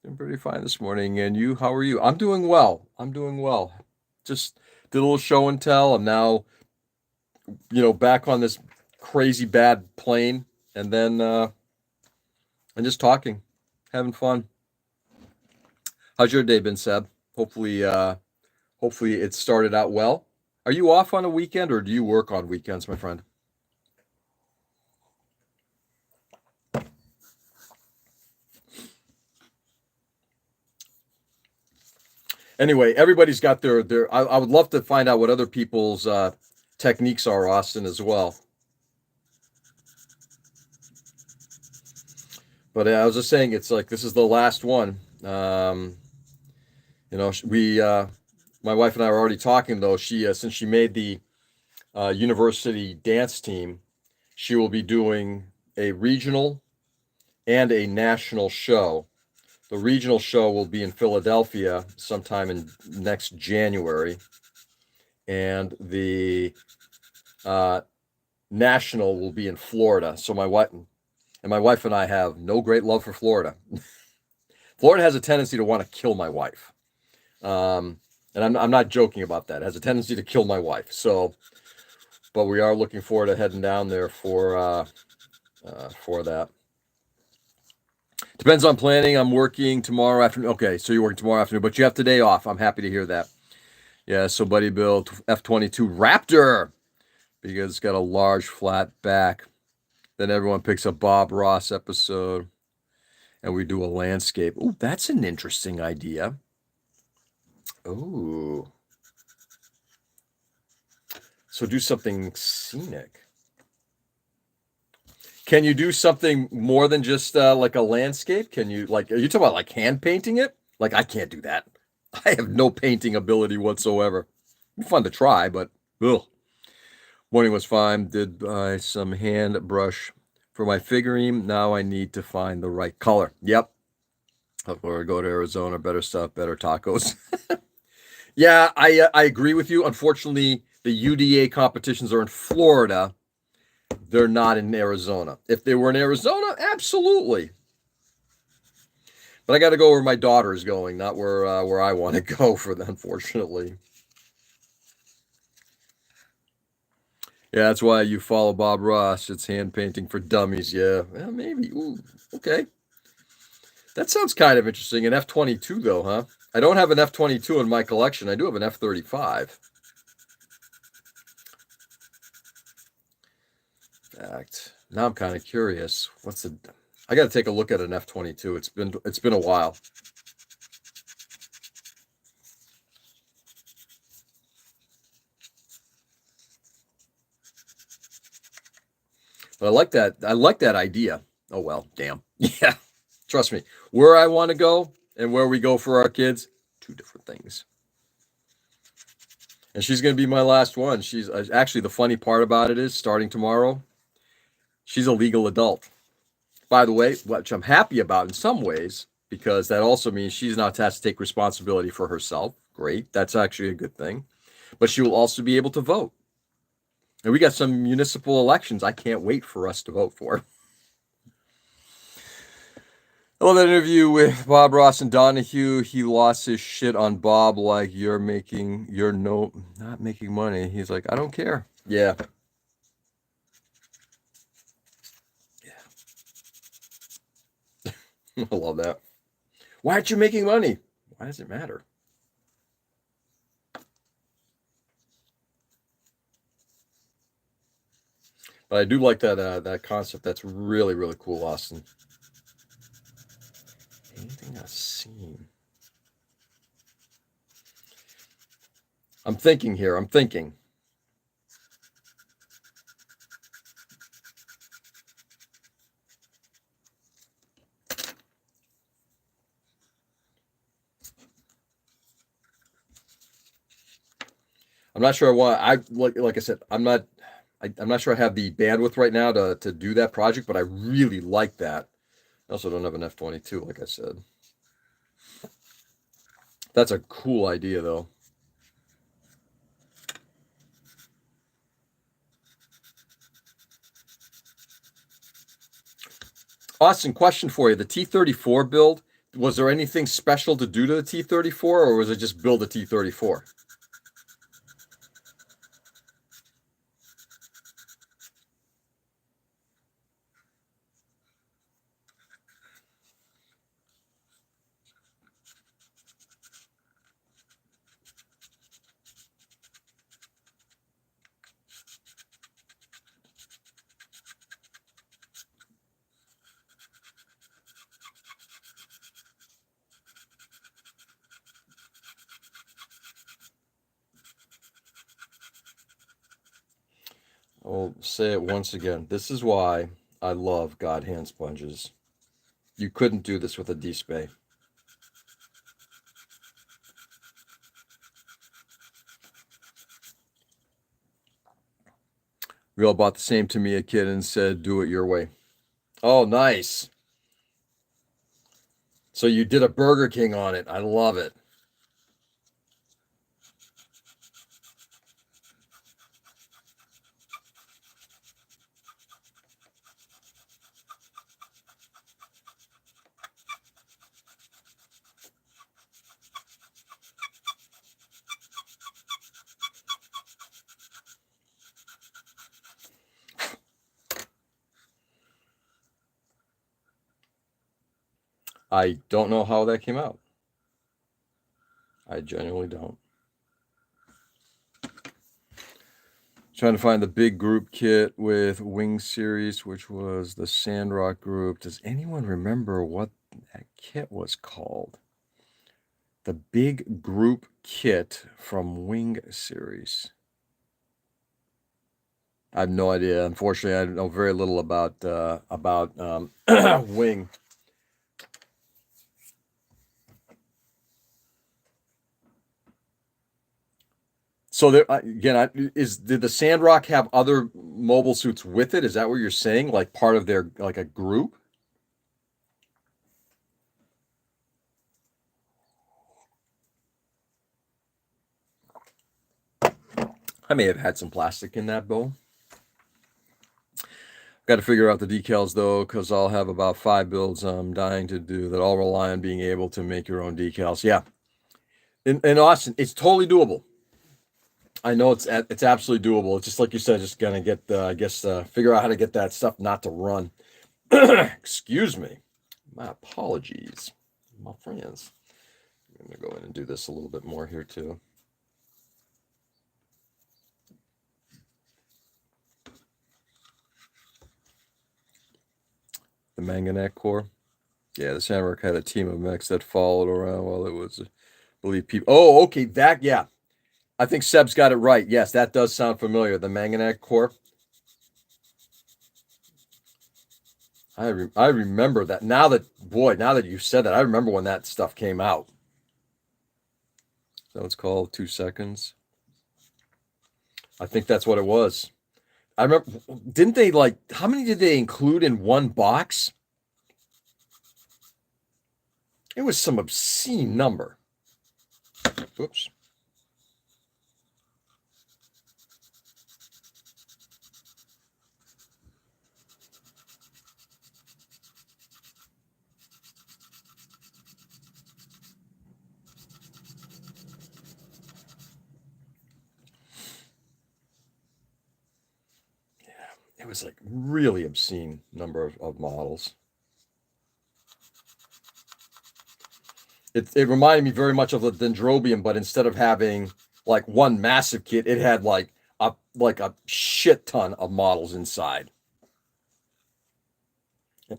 I'm pretty fine this morning. And you, how are you? I'm doing well. Just did a little show and tell. I'm now, back on this crazy bad plane, and then I'm just talking, having fun. How's your day been, Seb? Hopefully it started out well. Are you off on a weekend, or do you work on weekends, my friend? Anyway, everybody's got their. I would love to find out what other people's techniques are, Austin, as well. But I was just saying, it's like this is the last one. My wife and I were already talking though. She since she made the university dance team, she will be doing a regional and a national show. The regional show will be in Philadelphia sometime in next January, and the national will be in Florida. So my wife and I have no great love for Florida. Florida has a tendency to want to kill my wife, and I'm not joking about that. It has a tendency to kill my wife. So, but we are looking forward to heading down there for that. Depends on planning. I'm working tomorrow afternoon. Okay, so you're working tomorrow afternoon, but you have today off. I'm happy to hear that. Yeah, so Buddy Bill, F-22 Raptor because it's got a large flat back. Then everyone picks a Bob Ross episode and we do a landscape. Oh, that's an interesting idea. Oh. So do something scenic. Can you do something more than just like a landscape? Can you, like, are you talking about like hand painting it? Like, I can't do that. I have no painting ability whatsoever. It'd be fun to try, but ugh. Morning was fine. Did buy some hand brush for my figurine. Now I need to find the right color. Yep. Or go to Arizona. Better stuff, better tacos. Yeah, I agree with you. Unfortunately, the UDA competitions are in Florida. They're not in Arizona. If they were in Arizona, absolutely. But I got to go where my daughter is going, not where I want to go for that, unfortunately. Yeah, that's why you follow Bob Ross. It's hand painting for dummies. Yeah, well, maybe. Ooh, okay. That sounds kind of interesting. An F-22, though, huh? I don't have an F-22 in my collection. I do have an F-35. In fact, now I'm kind of curious. I got to take a look at an F-22. It's been a while. But I like that. I like that idea. Oh well, damn. Yeah. Trust me. Where I want to go and where we go for our kids, two different things. And she's going to be my last one. She's actually, the funny part about it is, starting tomorrow, she's a legal adult. By the way, which I'm happy about in some ways, because that also means she's not has to take responsibility for herself. Great. That's actually a good thing. But she will also be able to vote. And we got some municipal elections I can't wait for us to vote for. I love that interview with Bob Ross and Donahue. He lost his shit on Bob like, you're not making money. He's like, I don't care. Yeah. Yeah. I love that. Why aren't you making money? Why does it matter? But I do like that concept. That's really, really cool, Austin. Anything I've seen? I'm thinking here. I'm thinking. I'm not sure I want. Like I said, I'm not. I'm not sure I have the bandwidth right now to do that project, but I really like that. I also don't have an F-22, like I said. That's a cool idea, though. Austin, question for you. The T-34 build, was there anything special to do to the T-34, or was it just build a T-34? I'll say it once again. This is why I love God hand sponges. You couldn't do this with a D-Spay. We all bought the same Tamiya kit and said, do it your way. Oh, nice. So you did a Burger King on it. I love it. I don't know how that came out. I genuinely don't. Trying to find the big group kit with Wing Series, which was the Sandrock group. Does anyone remember what that kit was called? The big group kit from Wing Series. I have no idea. Unfortunately, I know very little about Wing. So there again, did the Sandrock have other mobile suits with it? Is that what you're saying? Like part of their like a group? I may have had some plastic in that bowl. Got to figure out the decals though, because I'll have about 5 builds I'm dying to do that all rely on being able to make your own decals. Yeah. In Austin, it's totally doable. I know it's absolutely doable. It's just like you said, just gonna get figure out how to get that stuff not to run. Excuse me. My apologies, my friends. I'm gonna go in and do this a little bit more here too. The manganite core. Yeah, the Sandrock had a team of mechs that followed around while it was, I believe, people. Oh, okay, that, yeah. I think Seb's got it right. Yes, that does sound familiar. The manganite core. I remember that. Now that you said that, I remember when that stuff came out. That was called 2 seconds. I think that's what it was. I remember, didn't they like, how many did they include in one box? It was some obscene number. Oops. It was like really obscene number of models. It reminded me very much of the Dendrobium, but instead of having like one massive kit, it had like a shit ton of models inside.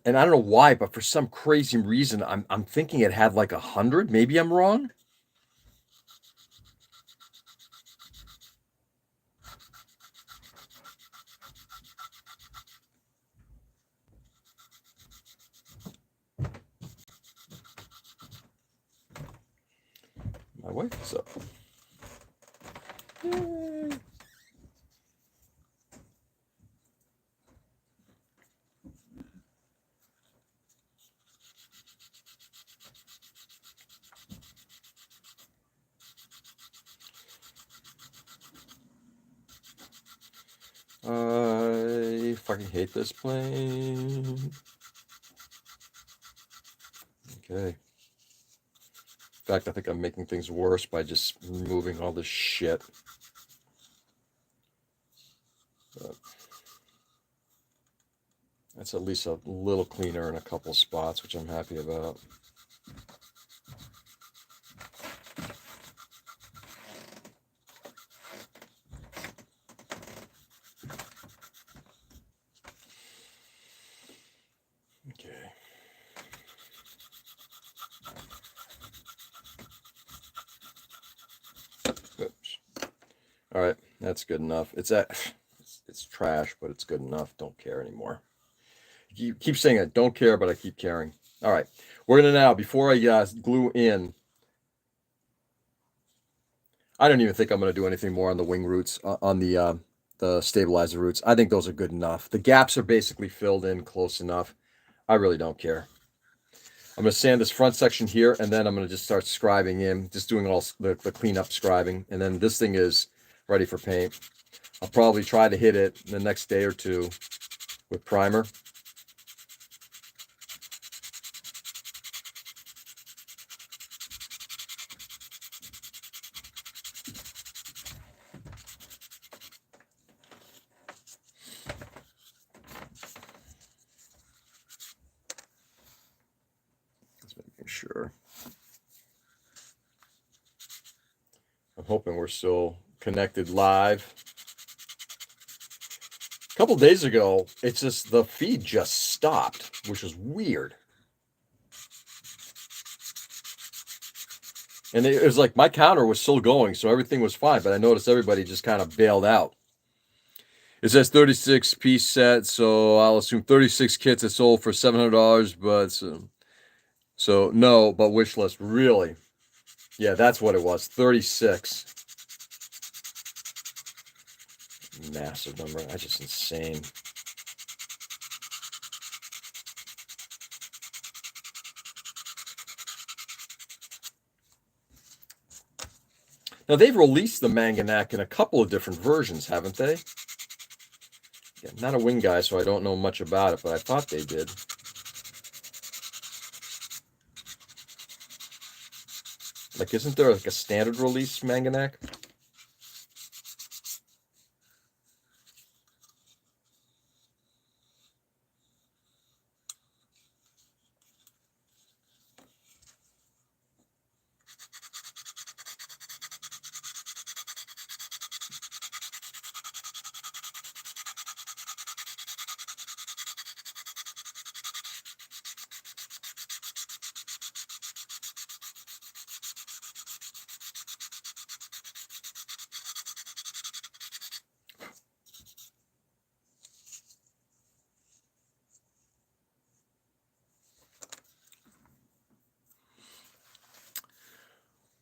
And I don't know why, but for some crazy reason, I'm thinking it had like 100. Maybe I'm wrong. My wife is up. Yay. I fucking hate this plane. Okay. In fact, I think I'm making things worse by just removing all this shit. But that's at least a little cleaner in a couple spots, which I'm happy about. Okay. Oops. All right, that's good enough. It's trash, but it's good enough. Don't care anymore. You keep saying it. Don't care, but I keep caring. All right, we're gonna now, before I glue in, I don't even think I'm gonna do anything more on the wing roots, on the stabilizer roots. I think those are good enough. The gaps are basically filled in close enough. I really don't care. I'm gonna sand this front section here, and then I'm gonna just start scribing in, just doing all the cleanup scribing, and then this thing is ready for paint. I'll probably try to hit it the next day or two with primer. Just making sure. I'm hoping we're still connected live. couple days ago, it's just the feed just stopped, which was weird. And it was like my counter was still going, so everything was fine, but I noticed everybody just kind of bailed out. It says 36 piece set, so I'll assume 36 kits that sold for $700, but so no, but wish list, really? Yeah, that's what it was, 36. Massive number, that's just insane. Now, they've released the Manganak in a couple of different versions, haven't they? Yeah, not a wing guy, so I don't know much about it, but I thought they did. Like, isn't there like a standard release Manganak?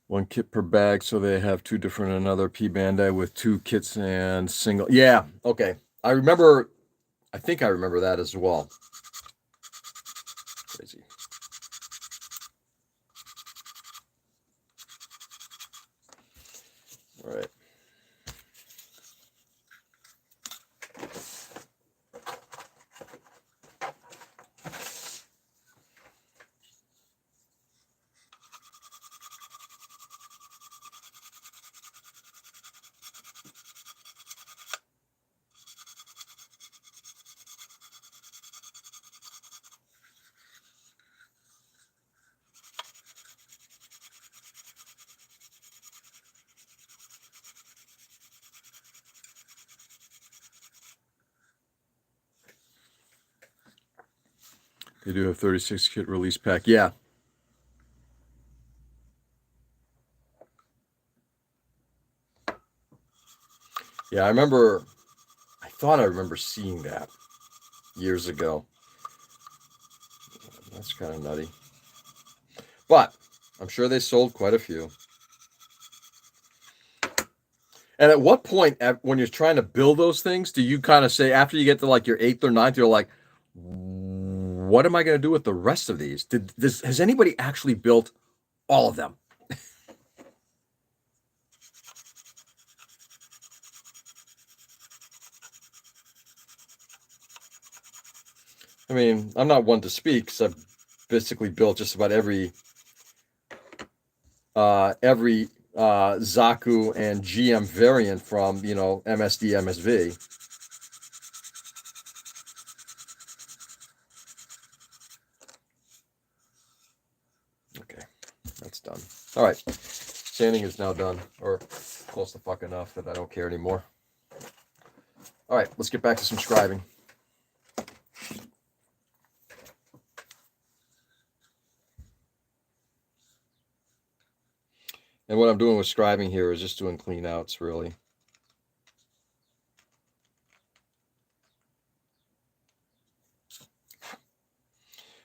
One kit per bag, so they have two different, another P Bandai with two kits and single. Yeah, okay. I think I remember that as well. Crazy. All right. They do have 36 kit release pack. Yeah. Yeah, I thought I remember seeing that years ago. That's kind of nutty. But I'm sure they sold quite a few. And at what point, when you're trying to build those things, do you kind of say, after you get to like your 8th or 9th, you're like, what am I going to do with the rest of these? Has anybody actually built all of them? I mean, I'm not one to speak because I've basically built just about every Zaku and GM variant from, MSD, MSV. Okay, that's done. All right, sanding is now done, or close to fuck enough that I don't care anymore. All right, let's get back to some scribing. And what I'm doing with scribing here is just doing clean outs, really.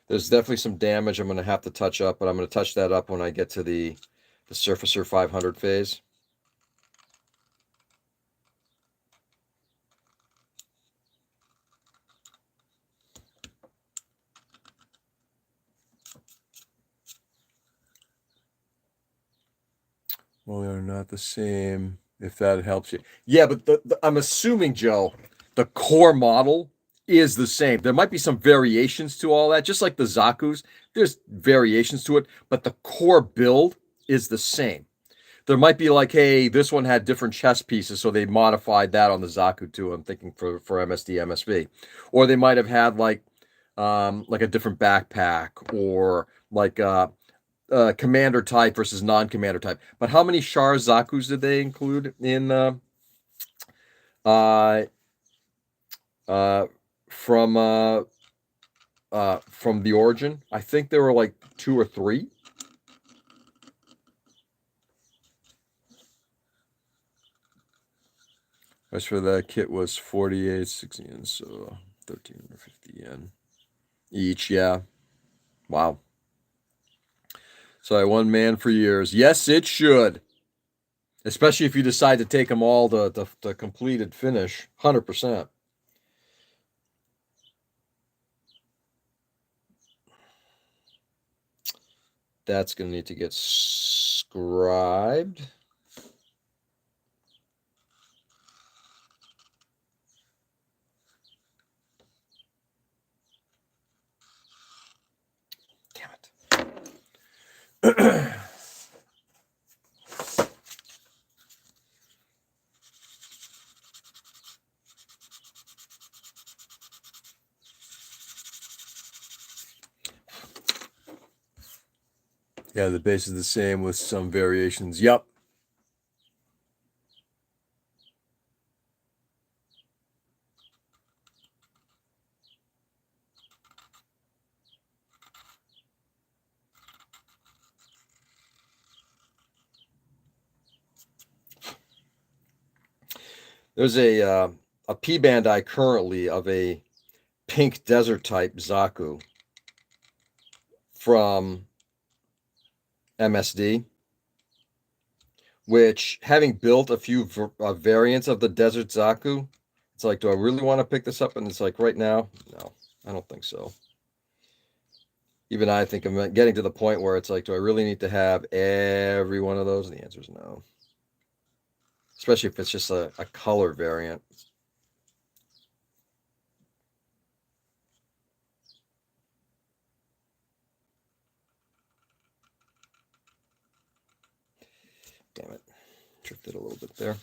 There's definitely some damage I'm going to have to touch up, but I'm going to touch that up when I get to the Surfacer 500 phase. Well, they're not the same, if that helps you. Yeah, but I'm assuming, Joe, the core model is the same. There might be some variations to all that, just like the Zaku's. There's variations to it, but the core build is the same. There might be like, hey, this one had different chest pieces, so they modified that on the Zaku too. I'm thinking for MSD, MSV, or they might have had like a different backpack, or like commander type versus non-commander type. But how many Char Zaku's did they include in uh, from the origin. I think there were like 2 or 3. Price for that kit was 48.60 yen, so 1,350 yen each. Yeah. Wow. So I won man for years. Yes, it should. Especially if you decide to take them all the completed finish. 100%. That's going to need to get scribed. Damn it. Yeah, the base is the same with some variations. Yep. There's a P Bandai currently of a pink desert type Zaku from MSD, which, having built a few variants of the desert Zaku, it's like, do I really want to pick this up? And it's like, right now, no, I don't think so. Even I think I'm getting to the point where it's like, do I really need to have every one of those? And the answer is no. Especially if it's just a color variant. Damn it. Drifted a little bit there.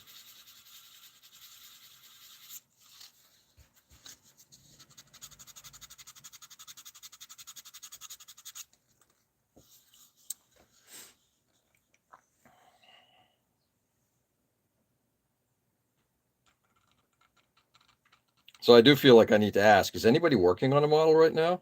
So I do feel like I need to ask, is anybody working on a model right now?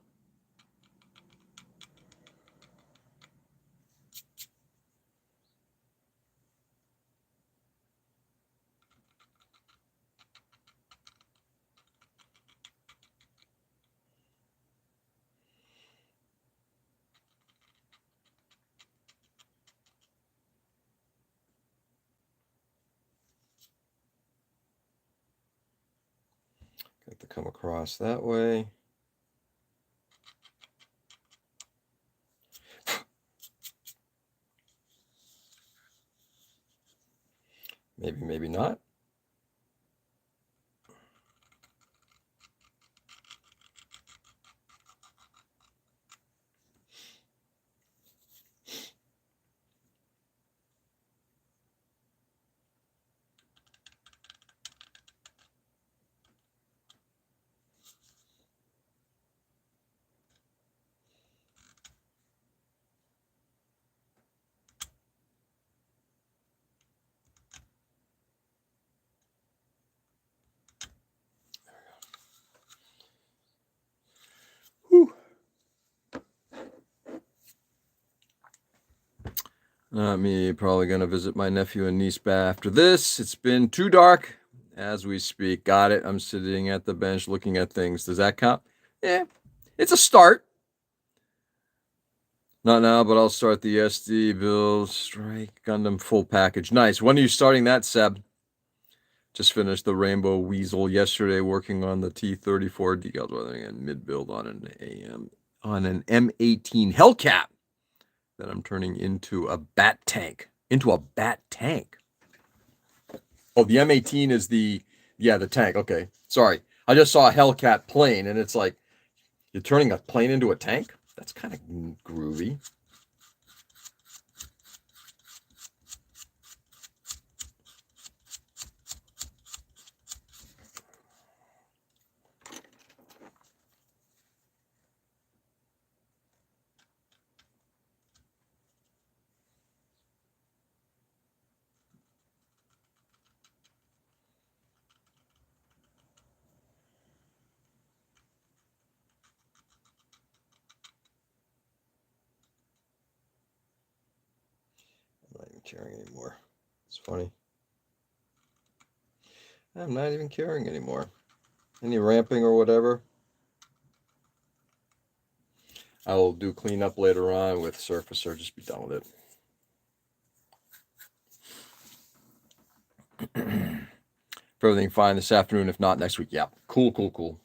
Got to come across that way. Maybe, maybe not. Whew. Me probably going to visit my nephew and niece after this. It's been too dark as we speak. Got it. I'm sitting at the bench looking at things. Does that count? Yeah, it's a start. Not now, but I'll start the SD build strike Gundam full package. Nice. When are you starting that, Seb? Just finished the Rainbow Weasel yesterday, working on the T-34 decals, weathering and mid build on an M18 Hellcat that I'm turning into a bat tank. Oh, the M18 is the tank. Okay, sorry. I just saw a Hellcat plane, and it's like, you're turning a plane into a tank? That's kind of groovy. caring anymore. It's funny. I'm not even caring anymore. Any ramping or whatever. I will do cleanup later on with Surfacer. Just be done with it. Everything fine this afternoon. If not, next week. Yeah. Cool. All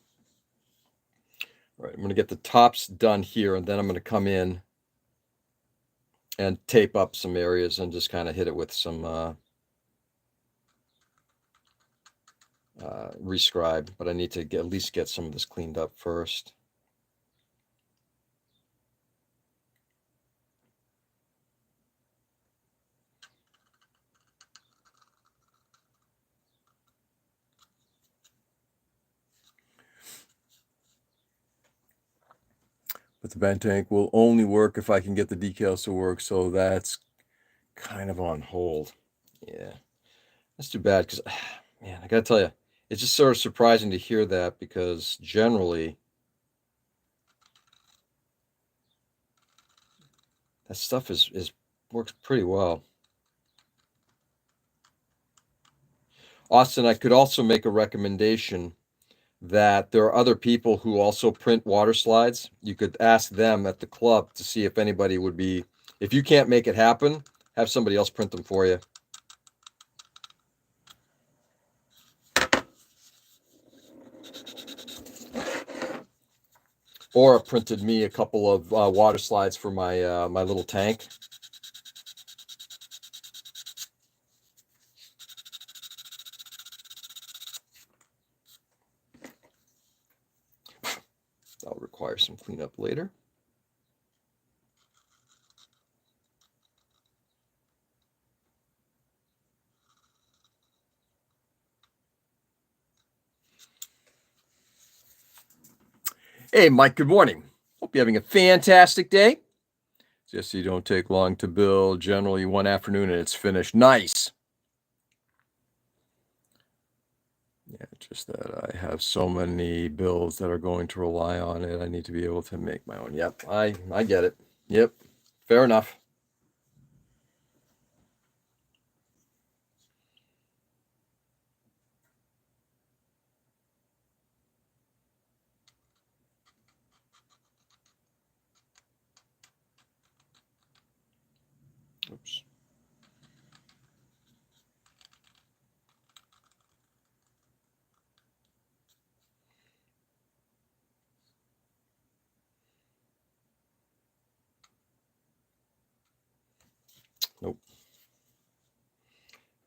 right. I'm going to get the tops done here, and then I'm going to come in and tape up some areas and just kind of hit it with some rescribe. But I need to at least get some of this cleaned up first. But the bent tank will only work if I can get the decals to work, so that's kind of on hold. Yeah, that's too bad because, man, I gotta tell you, it's just sort of surprising to hear that because generally that stuff is works pretty well. Austin, I could also make a recommendation that there are other people who also print water slides. You could ask them at the club to see if anybody would be, if you can't make it happen, have somebody else print them for you. Aura printed me a couple of water slides for my my little tank. That'll require some cleanup later. Hey, Mike, good morning. Hope you're having a fantastic day. Just so you don't take long to build. Generally, one afternoon and it's finished. Nice. Yeah, just that I have so many builds that are going to rely on it. I need to be able to make my own. Yep, I get it. Yep, fair enough. Oops. Nope.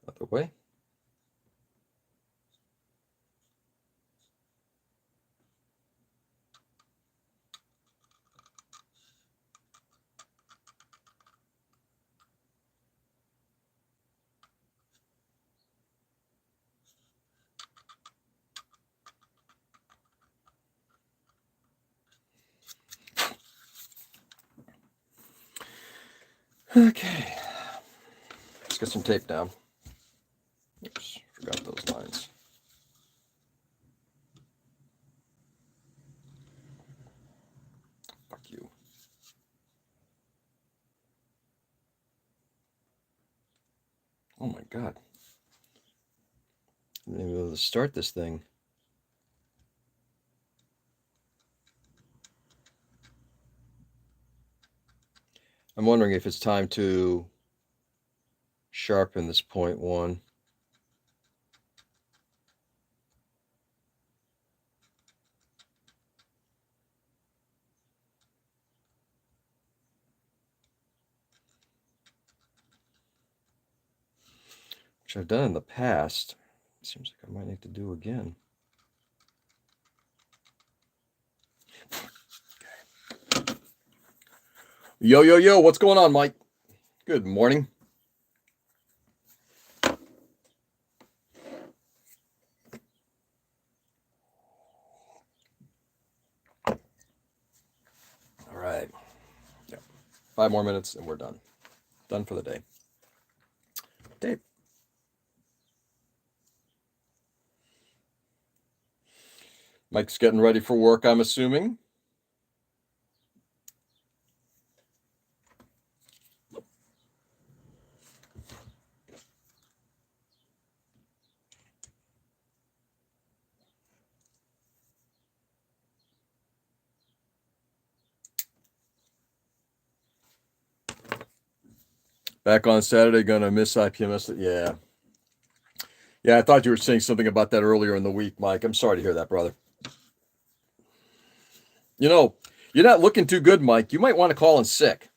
Other way. Okay. Let's get some tape down. Oops, forgot those lines. Fuck you. Oh my God. I didn't even be able to start this thing. I'm wondering if it's time to sharpen this 0.1. Which I've done in the past. Seems like I might need to do again. Yo, what's going on, Mike? Good morning. All right. Yeah. 5 more minutes and we're done. Done for the day. Dave. Mike's getting ready for work, I'm assuming. Back on Saturday, gonna miss IPMS. Yeah. Yeah, I thought you were saying something about that earlier in the week, Mike. I'm sorry to hear that, brother. You know, you're not looking too good, Mike. You might want to call in sick.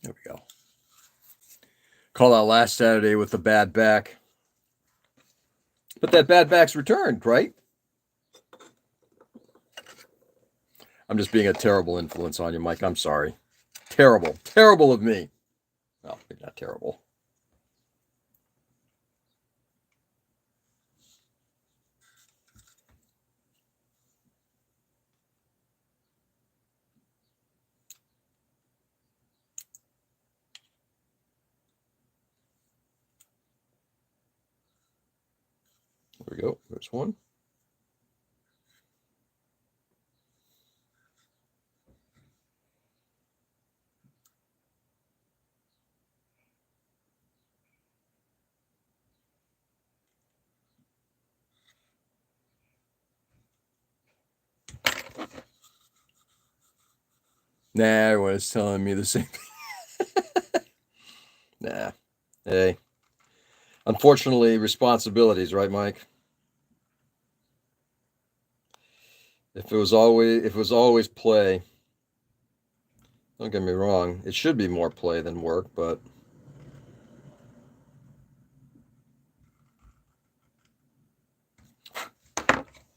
There we go. Call out last Saturday with the bad back. But that bad back's returned, right? I'm just being a terrible influence on you, Mike. I'm sorry. Terrible. Terrible of me. Well, maybe not terrible. There we go. There's one. Nah, everyone is telling me the same thing. Nah. Hey. Unfortunately, responsibilities, right, Mike? If it was always play, don't get me wrong, it should be more play than work, but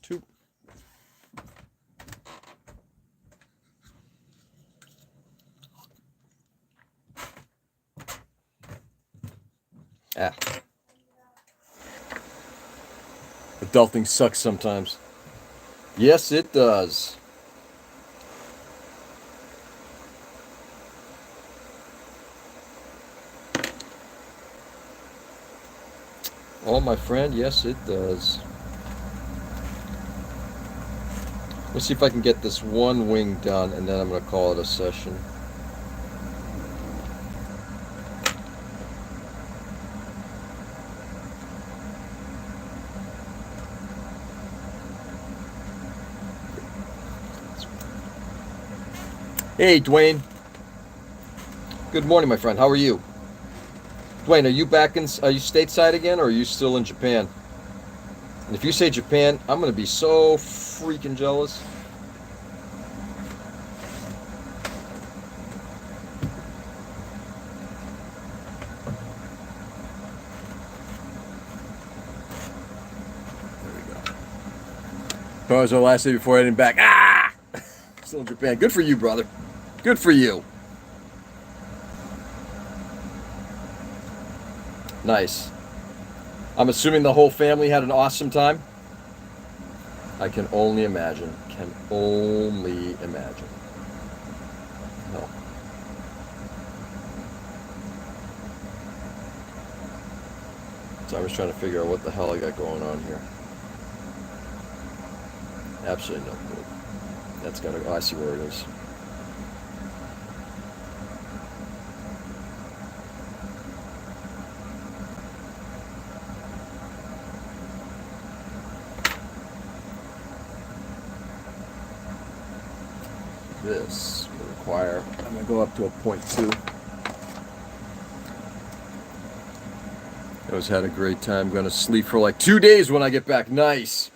two. Ah. Adulting sucks sometimes. Yes, it does. Oh, my friend, yes, it does. Let's see if I can get this one wing done, and then I'm going to call it a session. Hey, Dwayne. Good morning, my friend. How are you? Dwayne, are you stateside again, or are you still in Japan? And if you say Japan, I'm going to be so freaking jealous. There we go. That was our last day before heading back. Ah! Still in Japan. Good for you, brother. Good for you. Nice. I'm assuming the whole family had an awesome time. I can only imagine. Can only imagine. No. So I was trying to figure out what the hell I got going on here. Absolutely no clue. That's gotta go. I see where it is. This will require, I'm going to go up to a 0.2. I always had a great time. Going to sleep for like 2 days when I get back. Nice.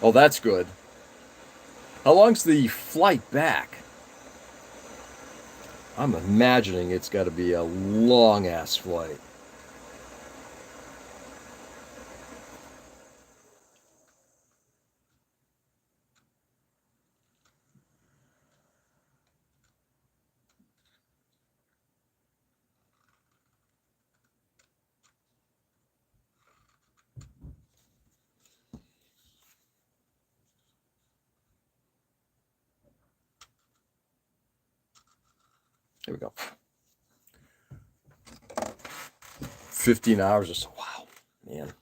Oh, that's good. How long's the flight back? I'm imagining it's got to be a long-ass flight. Here we go. 15 hours or so. Wow, man.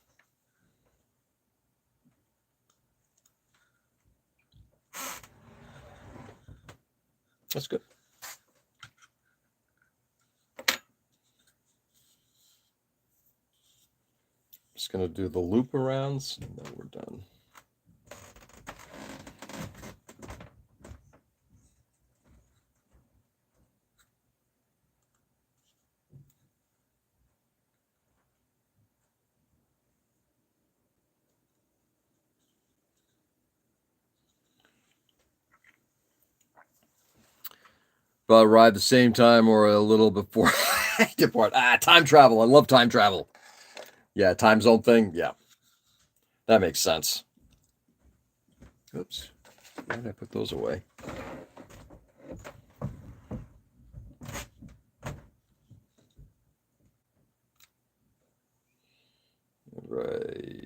That's good. Just going to do the loop arounds, and then we're done. But arrive the same time or a little before. Depart. Time travel. I love time travel. Yeah, time zone thing. Yeah, that makes sense. Oops. Why did I put those away? Right.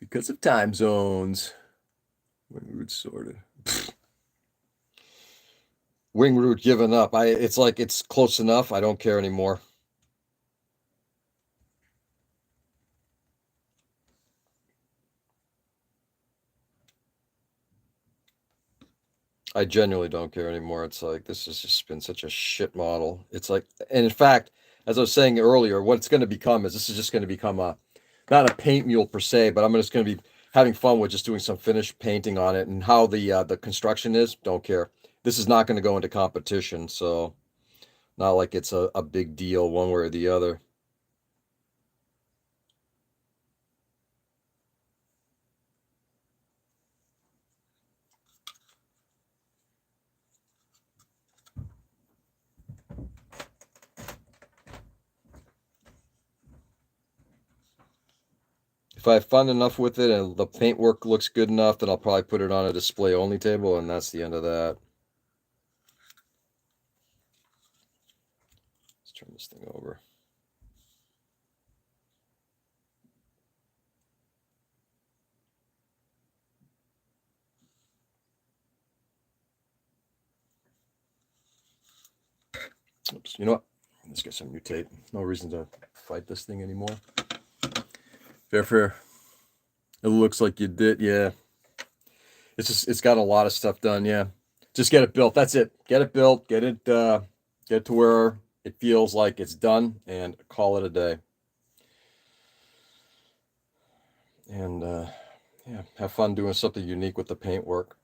Because of time zones. Wing root sorted. Wing root given up. It's like it's close enough. I don't care anymore. I genuinely don't care anymore. It's like this has just been such a shit model. It's like, and in fact, as I was saying earlier, what it's going to become is this is just going to become a not a paint mule per se, but I'm just going to be having fun with just doing some finished painting on it and how the construction is. Don't care. This is not going to go into competition, so not like it's a big deal one way or the other. If I have fun enough with it and the paintwork looks good enough, then I'll probably put it on a display only table, and that's the end of that. Let's turn this thing over. Oops, you know what? Let's get some new tape. No reason to fight this thing anymore. Fair. It looks like you did, yeah. It's got a lot of stuff done, yeah. Just get it built. That's it. Get it built. Get it to where it feels like it's done, and call it a day. And yeah, have fun doing something unique with the paintwork.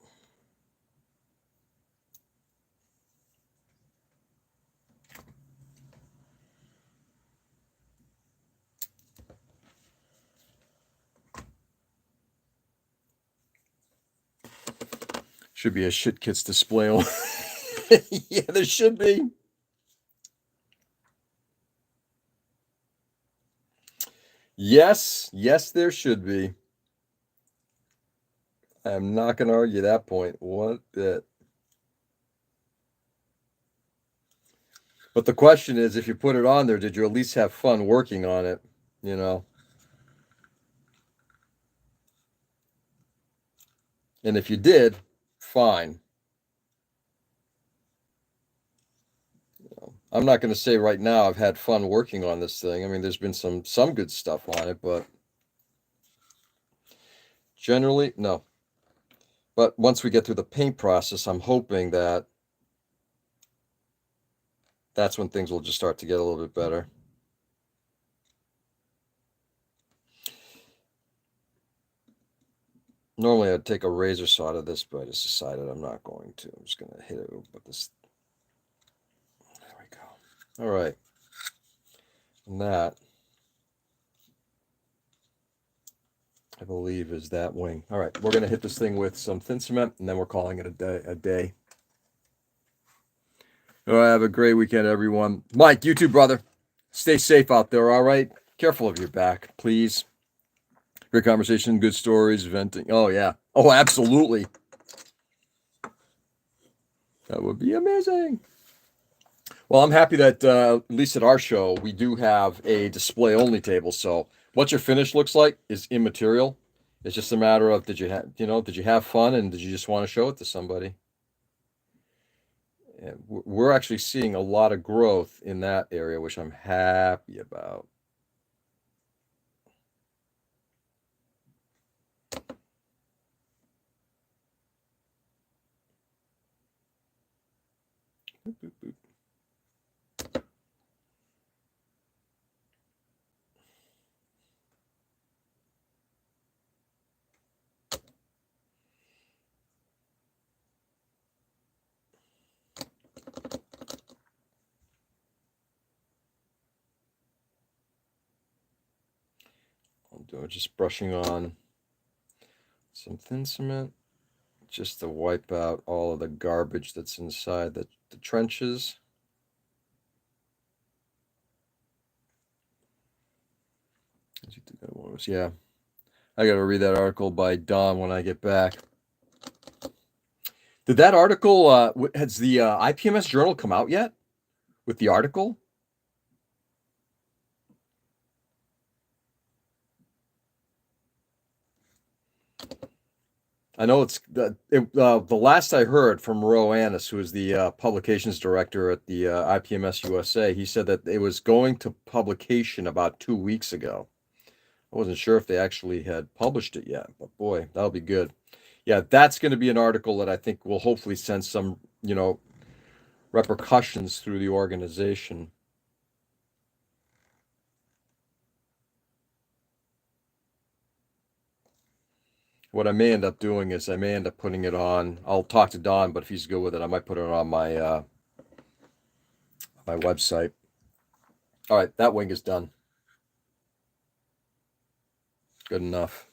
Should be a shit kits display. Yeah, there should be. Yes, there should be. I'm not going to argue that point one bit. But the question is, if you put it on there, did you at least have fun working on it? You know? And if you did, fine. I'm not going to say right now I've had fun working on this thing. I mean, there's been some good stuff on it, but generally, no. But once we get through the paint process, I'm hoping that that's when things will just start to get a little bit better. Normally I'd take a razor saw out of this, but I just decided I'm not going to. I'm just going to hit it with this. There we go. All right. And that, I believe, is that wing. All right. We're going to hit this thing with some thin cement, and then we're calling it a day. All right. Have a great weekend, everyone. Mike, you too, brother. Stay safe out there, all right? Careful of your back, please. Great conversation, good stories, venting. Oh, yeah. Oh, absolutely. That would be amazing. Well, I'm happy that at least at our show, we do have a display only table. So what your finish looks like is immaterial. It's just a matter of did you have fun and did you just want to show it to somebody? And we're actually seeing a lot of growth in that area, which I'm happy about. Boop, boop, boop. I'm doing just brushing on some thin cement just to wipe out all of the garbage that's inside the trenches. Yeah, I got to read that article by Don when I get back. Did that article, has the IPMS journal come out yet with the article? I know the last I heard from Ro Annis, who is the publications director at the IPMS USA, he said that it was going to publication about 2 weeks ago. I wasn't sure if they actually had published it yet, but boy, that'll be good. Yeah, that's going to be an article that I think will hopefully send some, repercussions through the organization. What I may end up doing is I may end up putting it on. I'll talk to Don, but if he's good with it, I might put it on my my website. All right, that wing is done. Good enough.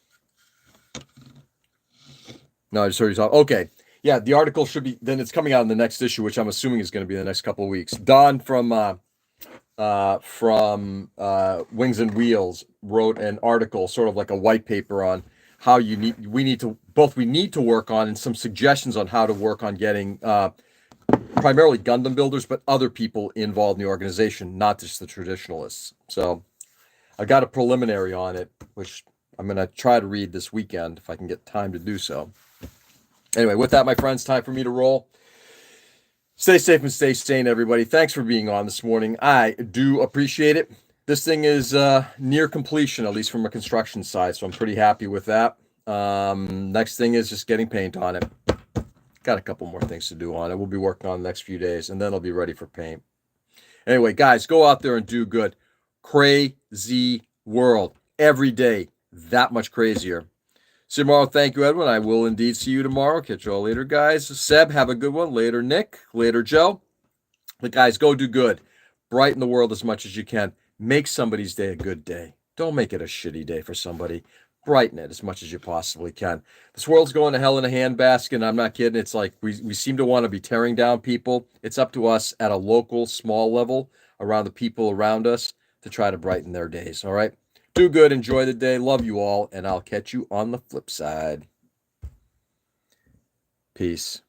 No, I just heard you talk. Okay. Yeah, the article should be, then it's coming out in the next issue, which I'm assuming is going to be in the next couple of weeks. Don from Wings and Wheels wrote an article, sort of like a white paper on how we need to work on, and some suggestions on how to work on getting primarily Gundam builders, but other people involved in the organization, not just the traditionalists. So I got a preliminary on it, which I'm going to try to read this weekend if I can get time to do so. Anyway, with that, my friends, time for me to roll. Stay safe and stay sane, everybody. Thanks for being on this morning. I do appreciate it. This thing is near completion, at least from a construction side, so I'm pretty happy with that. Next thing is just getting paint on it. Got a couple more things to do on it. We'll be working on the next few days, and then it'll be ready for paint. Anyway, guys, go out there and do good. Crazy world. Every day, that much crazier. See you tomorrow. Thank you, Edwin. I will indeed see you tomorrow. Catch you all later, guys. Seb, have a good one. Later, Nick. Later, Joe. But guys, go do good. Brighten the world as much as you can. Make somebody's day a good day. Don't make it a shitty day for somebody. Brighten it as much as you possibly can. This world's going to hell in a handbasket, and I'm not kidding. It's like we seem to want to be tearing down people. It's up to us at a local, small level around the people around us to try to brighten their days, all right? Do good. Enjoy the day. Love you all, and I'll catch you on the flip side. Peace.